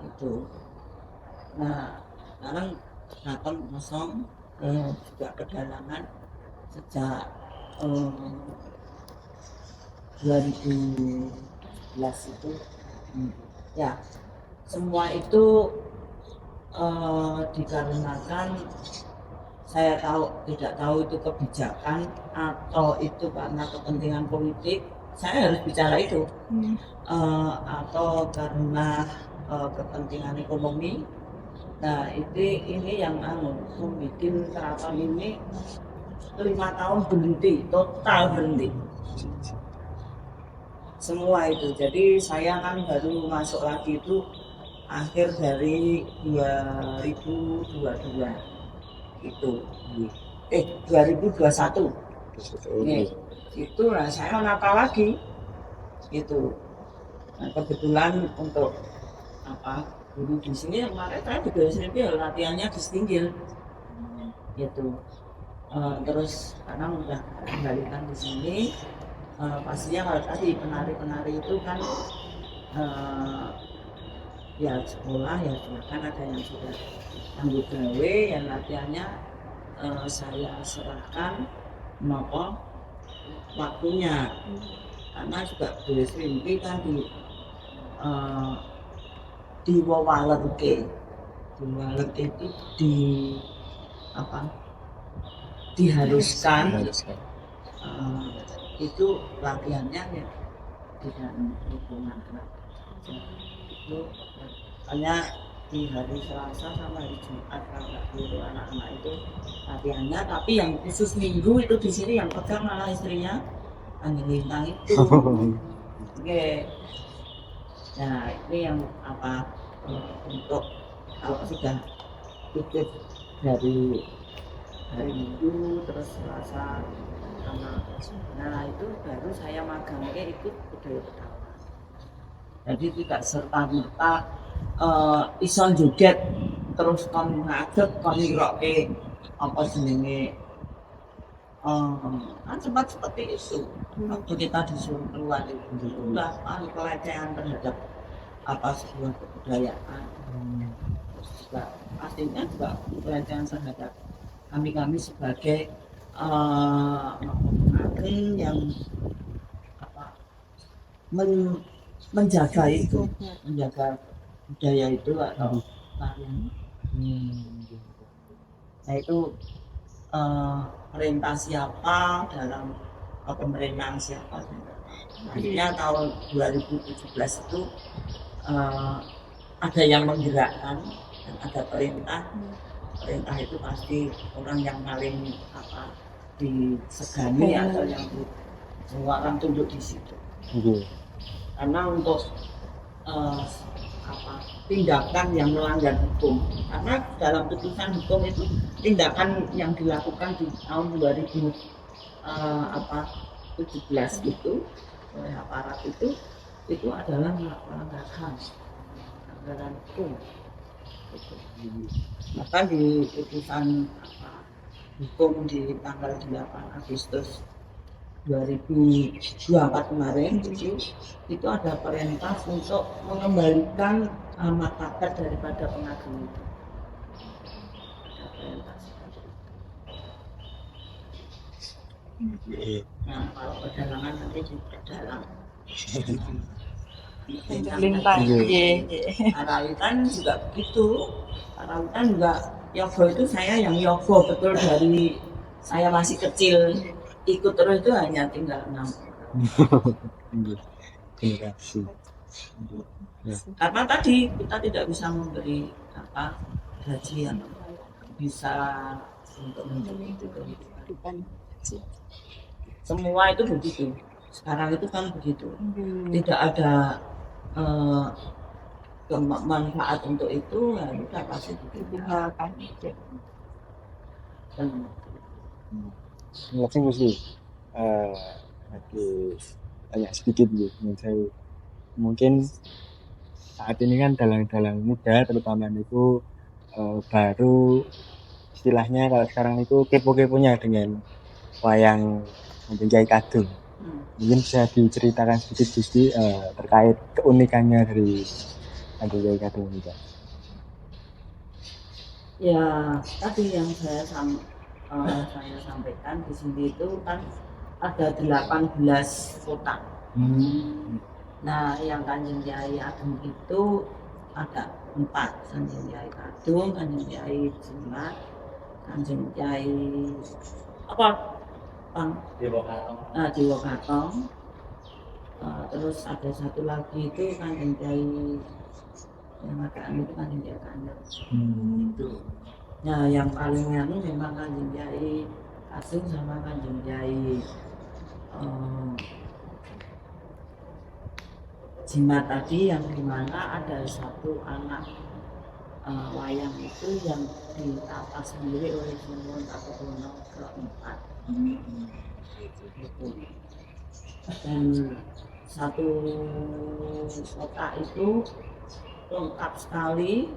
itu. Nah sekarang keraton kosong juga pedalangan sejak 2011 itu ya semua itu dikarenakan saya tidak tahu itu kebijakan atau itu karena kepentingan politik saya harus bicara itu atau karena kepentingan ekonomi. Nah ini yang membuat keraton ini 5 tahun berhenti total berhenti semua itu. Jadi saya kan baru masuk lagi itu akhir dari 2022 itu 2021 itu lah saya menata lagi itu. Nah, kebetulan untuk apa guru di sini kemarin saya juga sendiri latihannya di Setinggil gitu. Terus karena udah kembalikan di sini pastinya kalau tadi penari-penari itu kan ya sekolah ya silakan ada yang sudah tanggung gawe yang latihannya saya serahkan nopo waktunya karena juga Bedoyo Srimpi kan di Wawalerke itu diharuskan itu latihannya ya dengan lingkungan itu hanya di hari Selasa sama hari Jumat kalau dulu anak-anak itu latihannya tapi yang khusus minggu itu di sini yang pegang malah istrinya Angin Lintang itu. Oke. Nah ini yang apa untuk kalau sudah ikut dari hari Minggu terus Selasa sama nah itu baru saya magangnya ikut budaya Betawi. Jadi tidak serta merta ison joget terus kon ngadeg kon ngiroke apa jenenge kan sempat seperti itu waktu kita disuruh keluar itu udah pelecehan terhadap apa sebuah kebudayaan. Terus juga pastinya juga pelecehan terhadap kami sebagai pengantin yang apa menjaga itu, menjaga budaya itu atau tarian. Nah itu perintah siapa dalam pemerintahan siapa. Akhirnya tahun 2017 itu ada yang menggerakkan dan ada perintah itu pasti orang yang paling apa disegani atau yang semua orang tunduk di situ. Karena untuk tindakan yang melanggar hukum, karena dalam putusan hukum itu tindakan yang dilakukan di tahun 2017 itu oleh aparat itu adalah pelanggaran hukum. Maka di putusan hukum di tanggal 8 Agustus 2024 kemarin itu ada perintah untuk mengembalikan martabat daripada pengagum itu. Ada perintah seperti itu. Nah, kalau perdalangan nanti diperdalam. Lintang. Karawitan juga begitu. Karawitan juga yogo itu saya yang yogo betul dari saya masih kecil. Ikut terus itu hanya tinggal 6 generasi. Karena tadi kita tidak bisa memberi gaji yang bisa untuk mencukupi kehidupan. Semua itu begitu. Sekarang itu kan begitu. Tidak ada manfaat untuk itu, ya udah pasti begitu. Langsung sih tanya sedikit gitu. Saya mungkin saat ini kan dalang-dalang muda terutama itu baru istilahnya kalau sekarang itu kepo-keponya dengan wayang Kanjeng Kadung. Mungkin bisa diceritakan sedikit terkait keunikannya dari Kanjeng Kadung ini, Pak. Ya tadi yang saya sampaikan di sini itu kan ada 18 kotak. Nah yang Kanjeng Kyai Ageng itu ada 4, Kanjeng Kyai Kadung, Kanjeng Kyai Jimat, Kanjeng Kyai Dewa Katong. Terus ada satu lagi itu Kanjeng Kyai yang agak itu Kanjeng Kyai Kandang. Itu. Nah yang paling memang Kanjeng Kyai Kadung sama Kanjeng Kyai Jimat tadi, yang dimana ada satu anak wayang itu yang ditata sendiri oleh Sunan Pakubono keempat. Dan satu kotak itu lengkap sekali,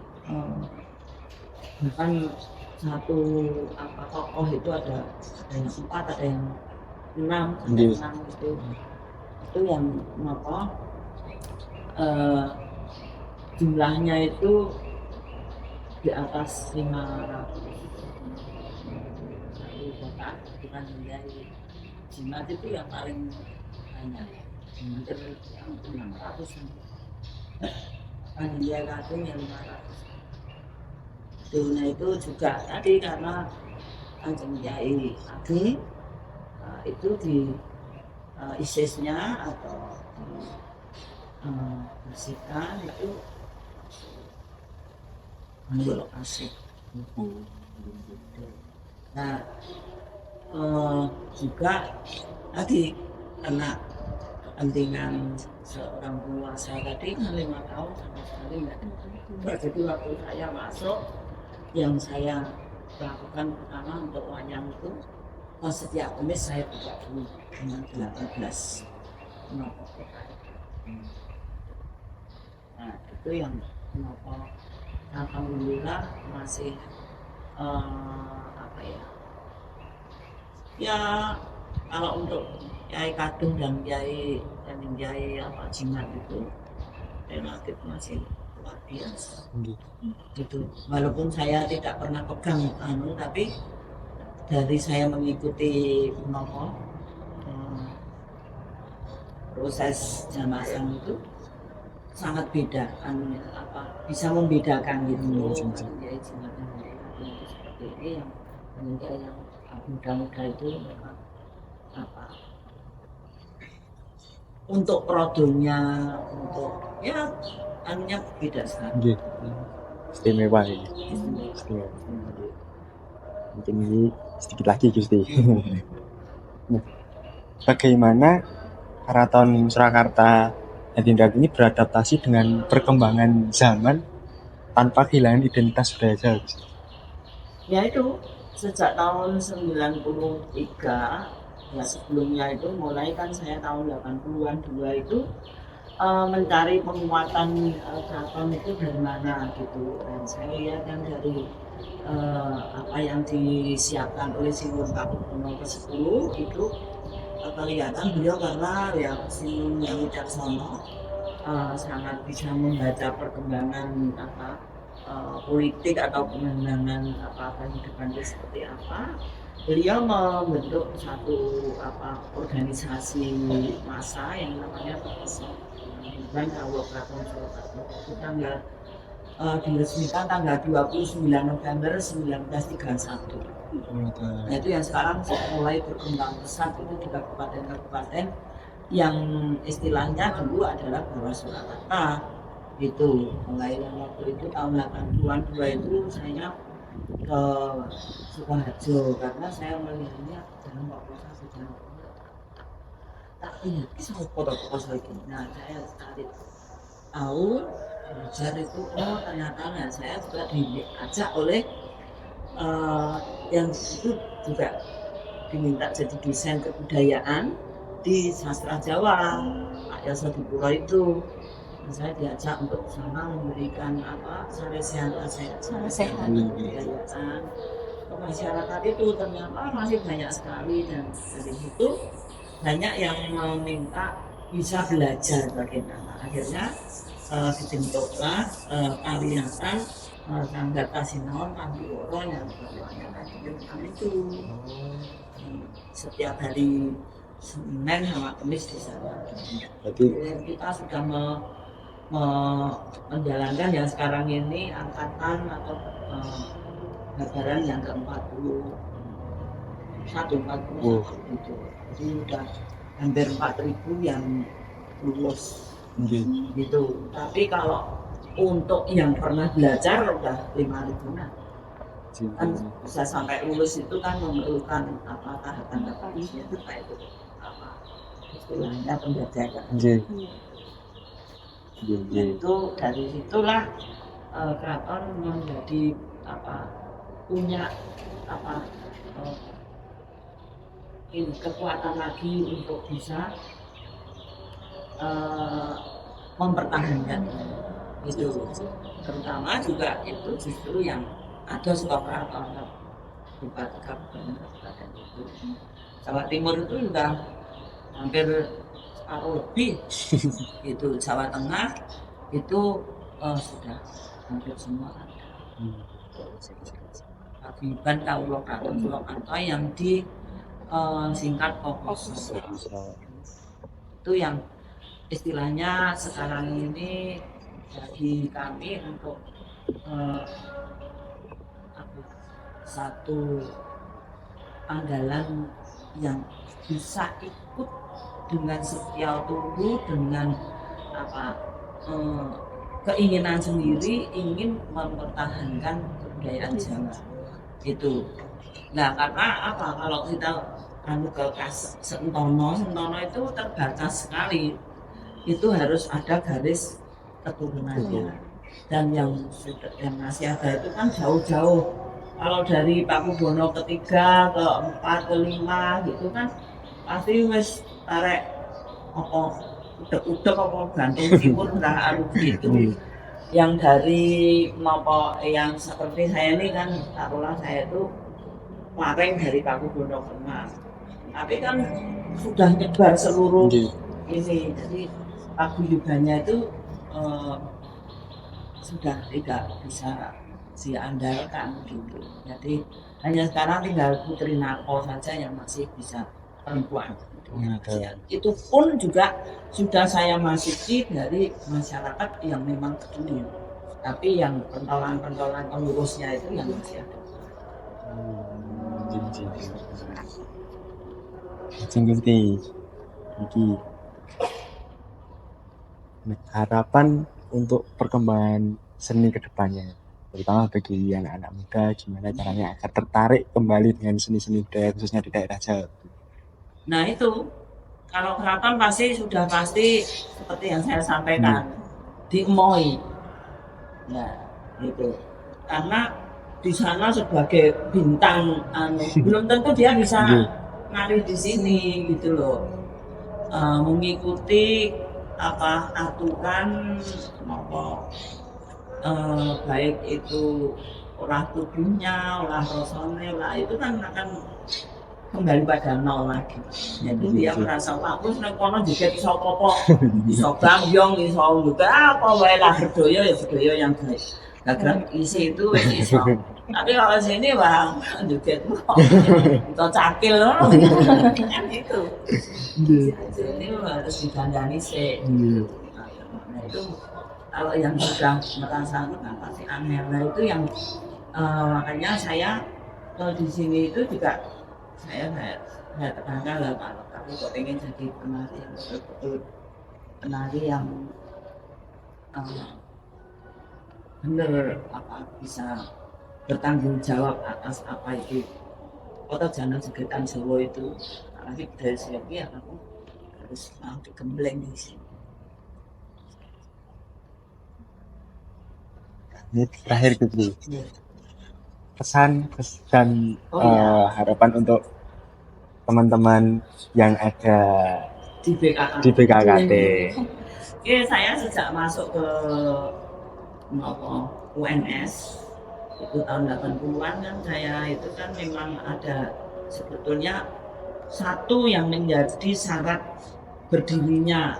bahkan satu tokoh itu ada yang 4, ada yang 6, itu yang jumlahnya itu di atas 500 satu kotak. Bukan menjadi Jimat itu yang paling banyak, hampir 600. Kanjeng Kadung yang 500. Nah itu juga tadi karena Kanjeng Kyai Ageng itu di ISIS-nya atau bersihkan itu ambil lokasi. Nah juga tadi karena kepentingan seorang penguasa tadi 5 tahun sama sekali nggak. Jadi waktu saya masuk, yang saya lakukan pertama untuk wayang itu setiap Kamis saya buka dulu dengan 18 nopo. Nah itu yang nopo alhamdulillah masih apa ya, ya kalau untuk Kiai Kadung dan Kiai apa Jimat itu relatif masih luar biasa Nggih. gitu. Walaupun saya tidak pernah pegang tapi dari saya mengikuti proses jamasang itu sangat beda bisa membedakan gitu loh. Kiai Jimat dan Kiai Kadung itu seperti ini, yang Kiai yang muda-muda itu memang untuk produknya, untuk ya beda sekali. Nggih. Istimewa ini. Istimewa. Mungkin ini sedikit lagi Gusti. Nah, bagaimana Keraton Surakarta Hadiningrat ini beradaptasi dengan perkembangan zaman tanpa kehilangan identitas budaya Jawa? Ya itu sejak tahun 93, ya sebelumnya itu mulai kan saya tahun 80-an itu mencari penguatan keraton itu dari mana gitu, dan saya lihat kan dari apa yang disiapkan oleh Sinuhun Pakubuwono ke-10 itu kelihatan beliau karena ya Sinuhun yang Wicaksono sangat bisa membaca perkembangan politik atau pengembangan kehidupan itu seperti apa. Beliau membentuk satu organisasi massa yang namanya Perkumpulan Kawula Kraton Surakarta. Itu tanggal diresmikan tanggal 29 November 1931. Nah, itu yang sekarang mulai berkembang pesat itu di kabupaten-kabupaten yang istilahnya dulu adalah Bawah Surakarta. Itu mulai waktu itu tahun 80-an itu saya ke Sukoharjo karena saya melihatnya dalam waktu saya sedang tak ingat kisah foto-foto lagi. Nah, saya cari tahu belajar itu ternyata saya juga diajak oleh yang itu juga diminta jadi desain kebudayaan di sastra Jawa Pak Yoso Dipuro itu. Saya diajak untuk sama memberikan saresehan kebudayaan ke masyarakat itu. Ternyata masih banyak sekali, dan dari situ banyak yang meminta bisa belajar bagaimana. Akhirnya dibentuklah Kaliatan Sanggar Kasinaon Pandiworo yang itu setiap hari Senin sama Kamis di sana. Berarti kita sudah menjalankan yang sekarang ini angkatan atau Lebaran yang ke-41 itu. Jadi udah hampir 4.000 yang lulus gitu. Tapi kalau untuk yang pernah belajar udah 5.000-an. Kan bisa sampai lulus itu kan memerlukan tahapan itu istilahnya pembelajaran. Itu dari situlah keraton menjadi punya kekuatan lagi untuk bisa mempertahankan itu, terutama juga itu justru yang ada stok keraton di kabupaten itu. Jawa Timur itu sudah hampir separuh lebih itu. Jawa Tengah itu sudah hampir semua ada. Paguyuban Kawula Kraton Surakarta yang disingkat Kokoso. Itu yang istilahnya sekarang ini bagi kami untuk satu anggalan yang bisa ikut dengan setia tunggu, dengan keinginan sendiri ingin mempertahankan kebudayaan Jawa itu. Nah, karena kalau kita ke Sentono itu terbatas sekali, itu harus ada garis keturunannya, dan yang masih ada itu kan jauh-jauh. Kalau dari Pakubuwono ke-3, ke-4, ke-5 gitu kan pasti wis tarik udek-udek gantung timur gitu. yang dari yang seperti saya ini kan taruhlah saya itu kemarin dari Paku Bono Kemang, tapi kan sudah nyebar seluruh Nggih. ini, jadi paguyubannya itu sudah tidak bisa diandalkan gitu. Jadi hanya sekarang tinggal Putri Nako saja yang masih bisa perempuan. Itu pun juga sudah saya masuki dari masyarakat yang memang peduli, tapi yang pentolan-pentolan pengurusnya itu yang masih ada. Ngerti. Iki. Nah, harapan untuk perkembangan seni ke depannya, terutama bagi anak-anak muda, gimana caranya agar tertarik kembali dengan seni-seni budaya khususnya di daerah Jawa. Nah itu, kalau keraton pasti seperti yang saya sampaikan, diemoi. Nah itu, karena di sana sebagai bintang, belum tentu dia bisa nari di sini gitu loh. Mengikuti aturan baik itu olah tubuhnya, olah rasanya, itu kan akan kembali pada nol lagi. Jadi dia merasa aku seneng kono juga iso apa, iso gambyong, iso juga apa wae lah budaya yang baik. Gagal isi itu iso. Tapi kalau sini bang juga itu cakil loh, kan itu. Ini harus dikandani sih. Nah itu kalau yang sudah merasa pasti aneh, nah itu yang makanya saya di sini itu juga saya tekankan lah kalau kamu kok pengen jadi penari yang betul-betul penari yang benar bisa bertanggung jawab atas apa itu atau jangan segetan Jawa itu, apalagi budaya Jawa ya kamu harus mampu gembleng di sini. Ini terakhir gitu. Pesan dan harapan untuk teman-teman yang ada di BKKT. Oke, saya sejak masuk ke UNS itu tahun 80-an kan saya itu kan memang ada sebetulnya satu yang menjadi syarat berdirinya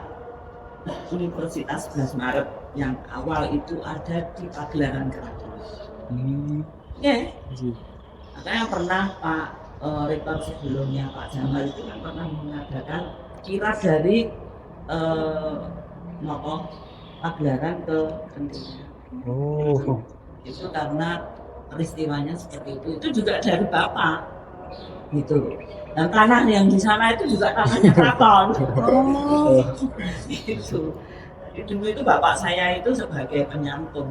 Universitas 11 Maret yang awal itu ada di pagelaran keraton. Makanya pernah Pak Rektor sebelumnya Pak Jamal itu kan pernah mengadakan kirap dari pagelaran ke Kendiri. Itu karena peristiwanya seperti itu. Itu juga dari Bapak gitu. Dan tanah yang di sana itu juga tanahnya keraton. Gitu. Jadi dulu itu bapak saya itu sebagai penyantun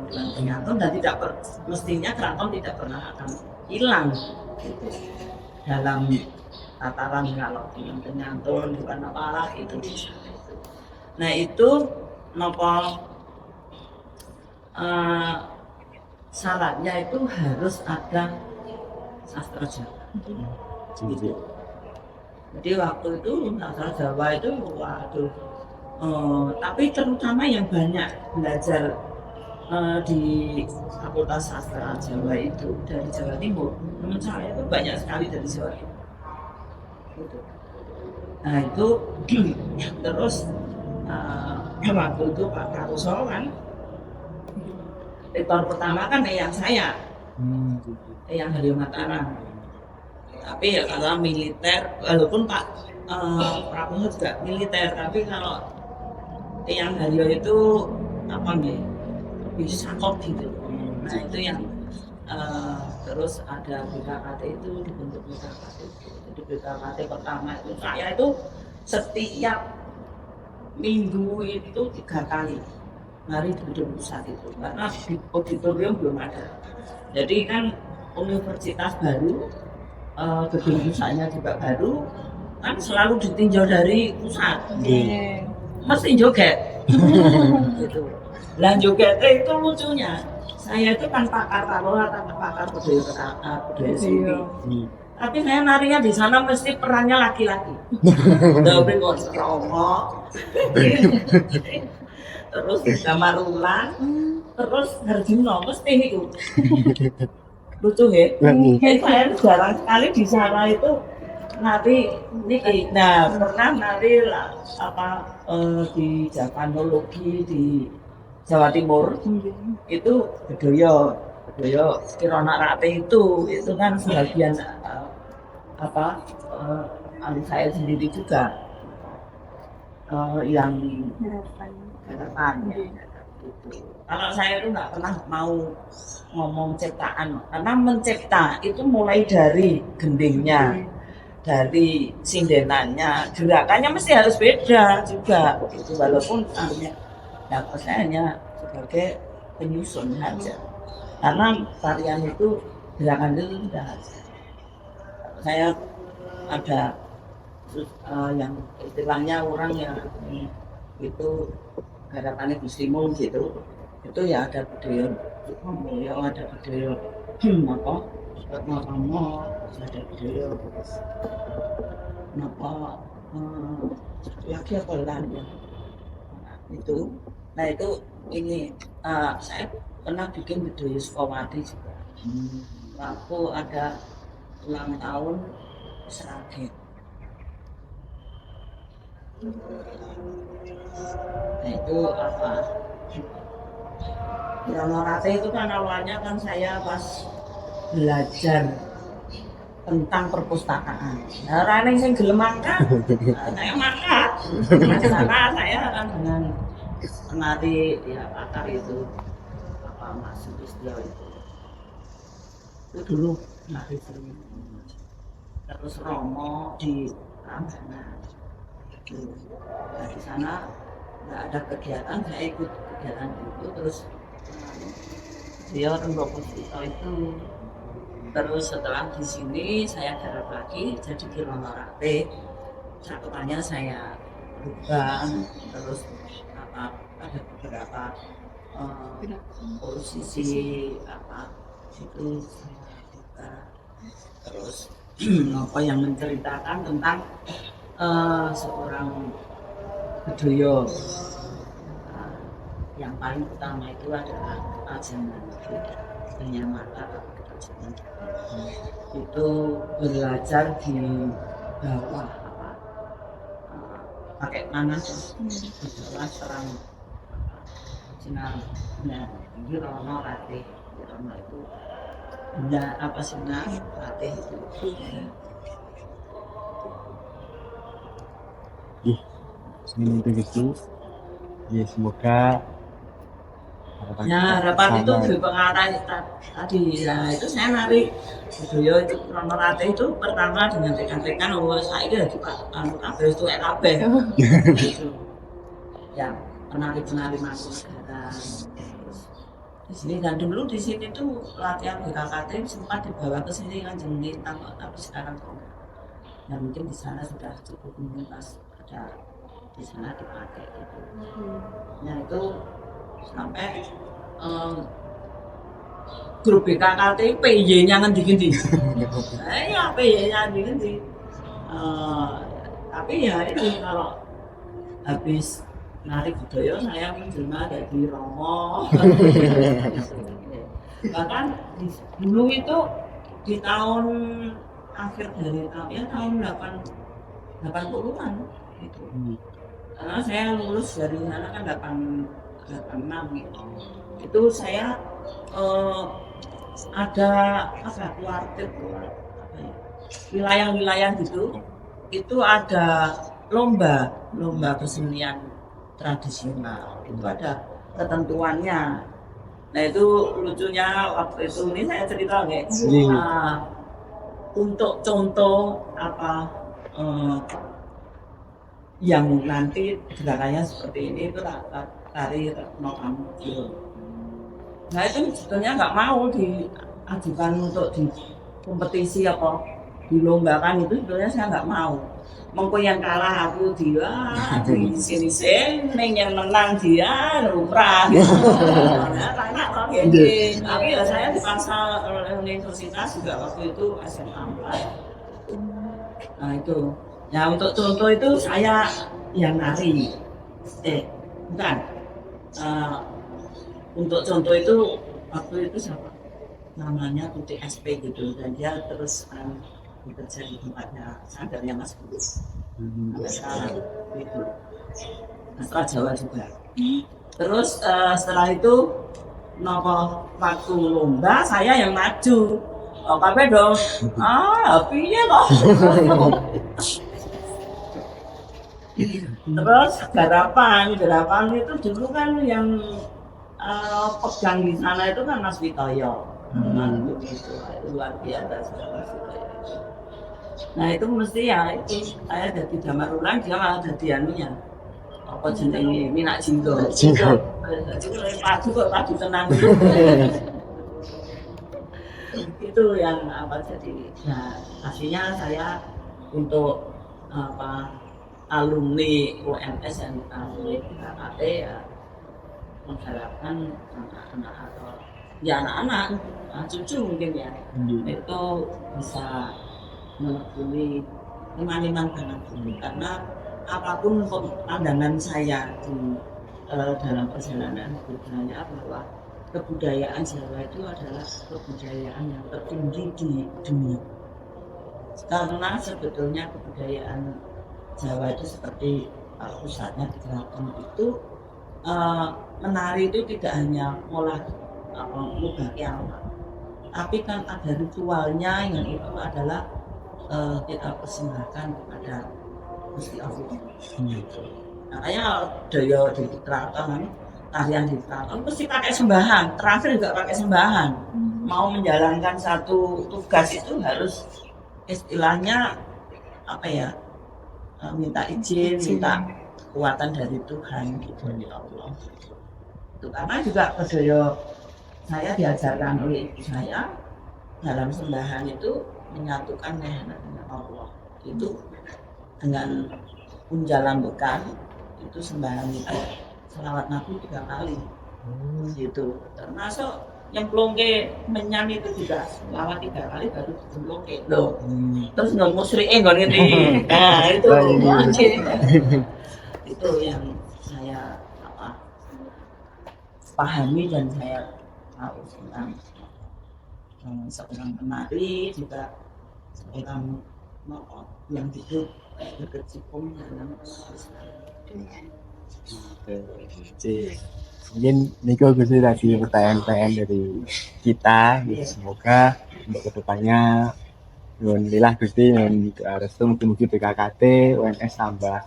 dan tidak mestinya keraton tidak pernah akan hilang gitu. Dalam tataran kalau dengan penyantun bukan apalah itu di sana itu. Nah itu syaratnya itu harus ada sastra Jawa. Jadi waktu itu sastra Jawa itu waduh. Tapi terutama yang banyak belajar di Fakultas Sastra Jawa itu dari Jawa Timur, menurut saya itu banyak sekali dari Jawa Timur. Gitu. Nah itu terus waktu itu Pak Prakoso kan, rektor pertama kan yang saya, yang Haryo Mataram. Tapi ya kalau militer, walaupun Pak Prakoso juga militer, tapi kalau yang Haryo itu bisa kok gitu. Nah itu yang terus ada BKKT itu dibentuk BKKT itu. Jadi BKKT pertama itu saya itu setiap minggu itu 3 kali mari di gedung pusat itu karena di auditorium belum ada. Jadi kan universitas baru, gedung pusatnya juga baru, kan selalu ditinjau dari pusat. Mesti joget. Gitu. Lah jogetnya itu lucunya. Saya itu kan pakar taruhan atau pakar budaya sini. Tapi saya narinya di sana mesti perannya laki-laki. Tapi ngontrol. Terus gambar ulang. terus Harjuno mesti itu lucu ya. Lagi. Saya jarang sekali di sana itu nari niki. Nah pernah nari di Javanologi di Jawa Timur itu Bedoyo Kirana Rate itu kan sebagian alis saya sendiri juga yang harapan gitu. Kalau saya itu nggak pernah mau ngomong ciptaan karena mencipta itu mulai dari gendingnya, dari sindenannya, gerakannya mesti harus beda juga gitu. Walaupun saya hanya sebagai penyusun saja karena tarian itu gerakan itu sudah saya ada yang istilahnya orang yang itu harapannya Gustimu gitu itu ya ada budaya ya ada budaya apa ada budaya lagi apa lain itu. Nah itu ini saya pernah bikin budaya Sukawati juga waktu ada ulang tahun Sragen. Nah itu apa? Kirana Rate itu kan awalnya kan saya pas belajar tentang perpustakaan. Nah, orang yang gelem makan, saya makan. Karena saya kan dengan penari ya pakar itu Mas Sutrisno itu dulu nari sering. Terus Romo di Prambanan. Nah, di sana nggak ada kegiatan, saya ikut kegiatan itu terus dia Rembok Puspito itu terus setelah di sini saya garap lagi jadi Kirana Rate cakupannya saya rubah terus ada beberapa posisi itu saya rubah terus apa yang menceritakan tentang seorang Bedoyo yang paling utama itu adalah Ketajaman Mata Ketajaman itu belajar di bawah pakai panas di bawah serang sinar ini Kirana Rate Kirana itu benda apa sinar Rate itu Seperti itu. Ya semoga harapan itu di pengarah tadi ya itu saya nari budaya itu Kirana Rate itu pertama dengan rekan-rekan saya itu di kabeh itu kabeh gitu ya penari-penari Mangkunegaran di sini dan dulu di sini tuh latihan BKKT sempat dibawa ke sini kan Lintang tapi sekarang enggak ya mungkin di sana sudah cukup mungkin pas ada di sana dipakai gitu. Nah itu sampai grup BKKT PY-nya ngendi-ngendi. Ya PY-nya ngendi-ngendi. Tapi ya ini kalau habis nari budaya saya menjelma jadi Romo. Bahkan dulu itu di tahun akhir dari tahun 80-an gitu. Karena saya lulus dari sana kan 86 gitu. Itu saya ada kuartir wilayah-wilayah gitu. Itu ada lomba kesenian tradisional. Itu ada ketentuannya. Nah itu lucunya waktu itu ini saya cerita nggak? Untuk contoh yang nanti gerakannya seperti ini itu tari Retno Pamudya. Nah itu sebetulnya nggak mau diajukan untuk di kompetisi apa dilombakan itu sebetulnya saya nggak mau. Mengko yang kalah aku dia di sini neng yang menang dia lumrah. Karena kok gini. Tapi ya saya dipaksa oleh universitas juga waktu itu SMA 4. Nah itu. Ya untuk contoh itu saya yang nari, bukan untuk contoh itu waktu itu siapa namanya Tuti SP gitu, dan dia terus bekerja di tempatnya sadarnya Mas Guru sampai sekarang gitu, asal Jawa juga. Terus setelah itu nopo waktu lomba saya yang maju. Oh, kabeh dong. Piye kok. Terus garapan itu dulu kan yang pegang di sana itu kan Mas Witoyo. Itu luar biasa sudah Mas Witoyo. Nah itu mesti ya itu saya jadi damar ulang, dia malah jadi anunya. Apa jenenge minak jinggo. Jinggo. Jadi padu tenang. Itu yang apa jadi. Nah aslinya saya untuk apa alumni UNS dan alumni KKT ya mengharapkan anak-anak atau ya anak-anak cucu mungkin ya itu bisa menekuni iman-iman kanan bumi, karena apapun pandangan saya di dalam perjalanan budaya bahwa kebudayaan Jawa itu adalah kebudayaan yang tertinggi di dunia, karena sebetulnya kebudayaan Jawa itu seperti pusatnya di keraton itu menari itu tidak hanya olah mubaki alam, tapi kan ada ritualnya yang itu adalah kita persembahkan kepada Gusti Allah. Makanya daya di keraton, tarian di keraton mesti pakai sembahan, terakhir juga pakai sembahan. Mau menjalankan satu tugas itu harus istilahnya apa ya, minta izin, minta kekuatan dari Tuhan gitu ya Allah. Itu karena juga budaya saya diajarkan oleh ibu saya dalam sembahan itu menyatukan dengan Allah itu dengan unjalan bekal itu sembahan itu selawat Nabi 3 kali gitu, termasuk yang plongke menyan itu juga selawat 3 kali baru plongke loh. Terus nggak musriin nggak ngerti. Nah itu itu yang saya pahami dan saya tahu tentang seorang penari juga seorang yang hidup berkecimpung dalam mungkin Niko Gusti tadi pertanyaan-pertanyaan dari kita gitu. Semoga untuk kedepannya alhamdulillah Gusti dan restu mungkin BKKT UNS tambah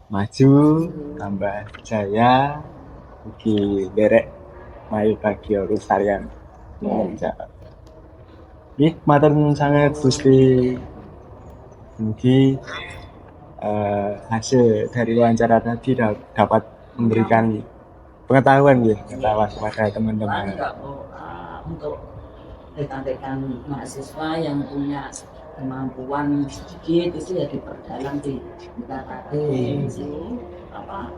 maju, tambah jaya, mugi derek mayu bagya lestarian Jawa. Nggih, matur nuwun sanget Gusti. Mugi hasil dari wawancara tadi dapat memberikan pengetahuan kepada teman-teman. Untuk rekan-rekan mahasiswa yang punya kemampuan sedikit itu ya diperdalam di KKT itu apa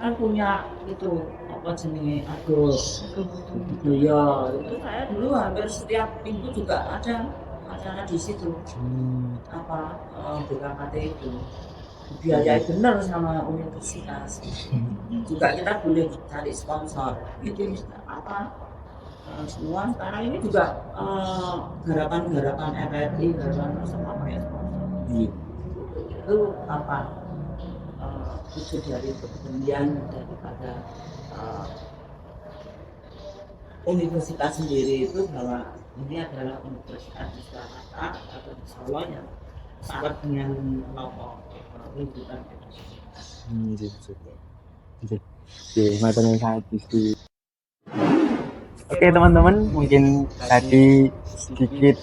kan punya itu apa jenis Agus budaya itu saya dulu hampir setiap minggu juga ada acara di situ apa BKKT itu dibiayai benar sama universitas juga kita boleh cari sponsor itu apa semua sekarang ini juga garapan-garapan RRI garapan sama apa ya itu apa wujud dari kepedulian daripada universitas sendiri itu bahwa ini adalah universitas di Surakarta atau di Solo yang syarat dengan lingkungan matur nuwun sanget Gusti. Oke teman-teman, mungkin tadi sedikit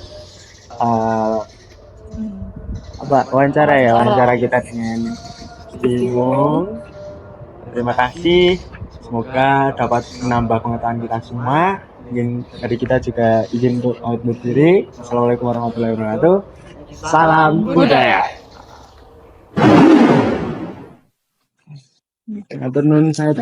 wawancara kita dengan Bingung. Terima kasih, semoga dapat menambah pengetahuan kita semua. Mungkin dari kita juga izin untuk undur diri. Assalamualaikum warahmatullahi wabarakatuh. Salam budaya. Matur nuwun sanget.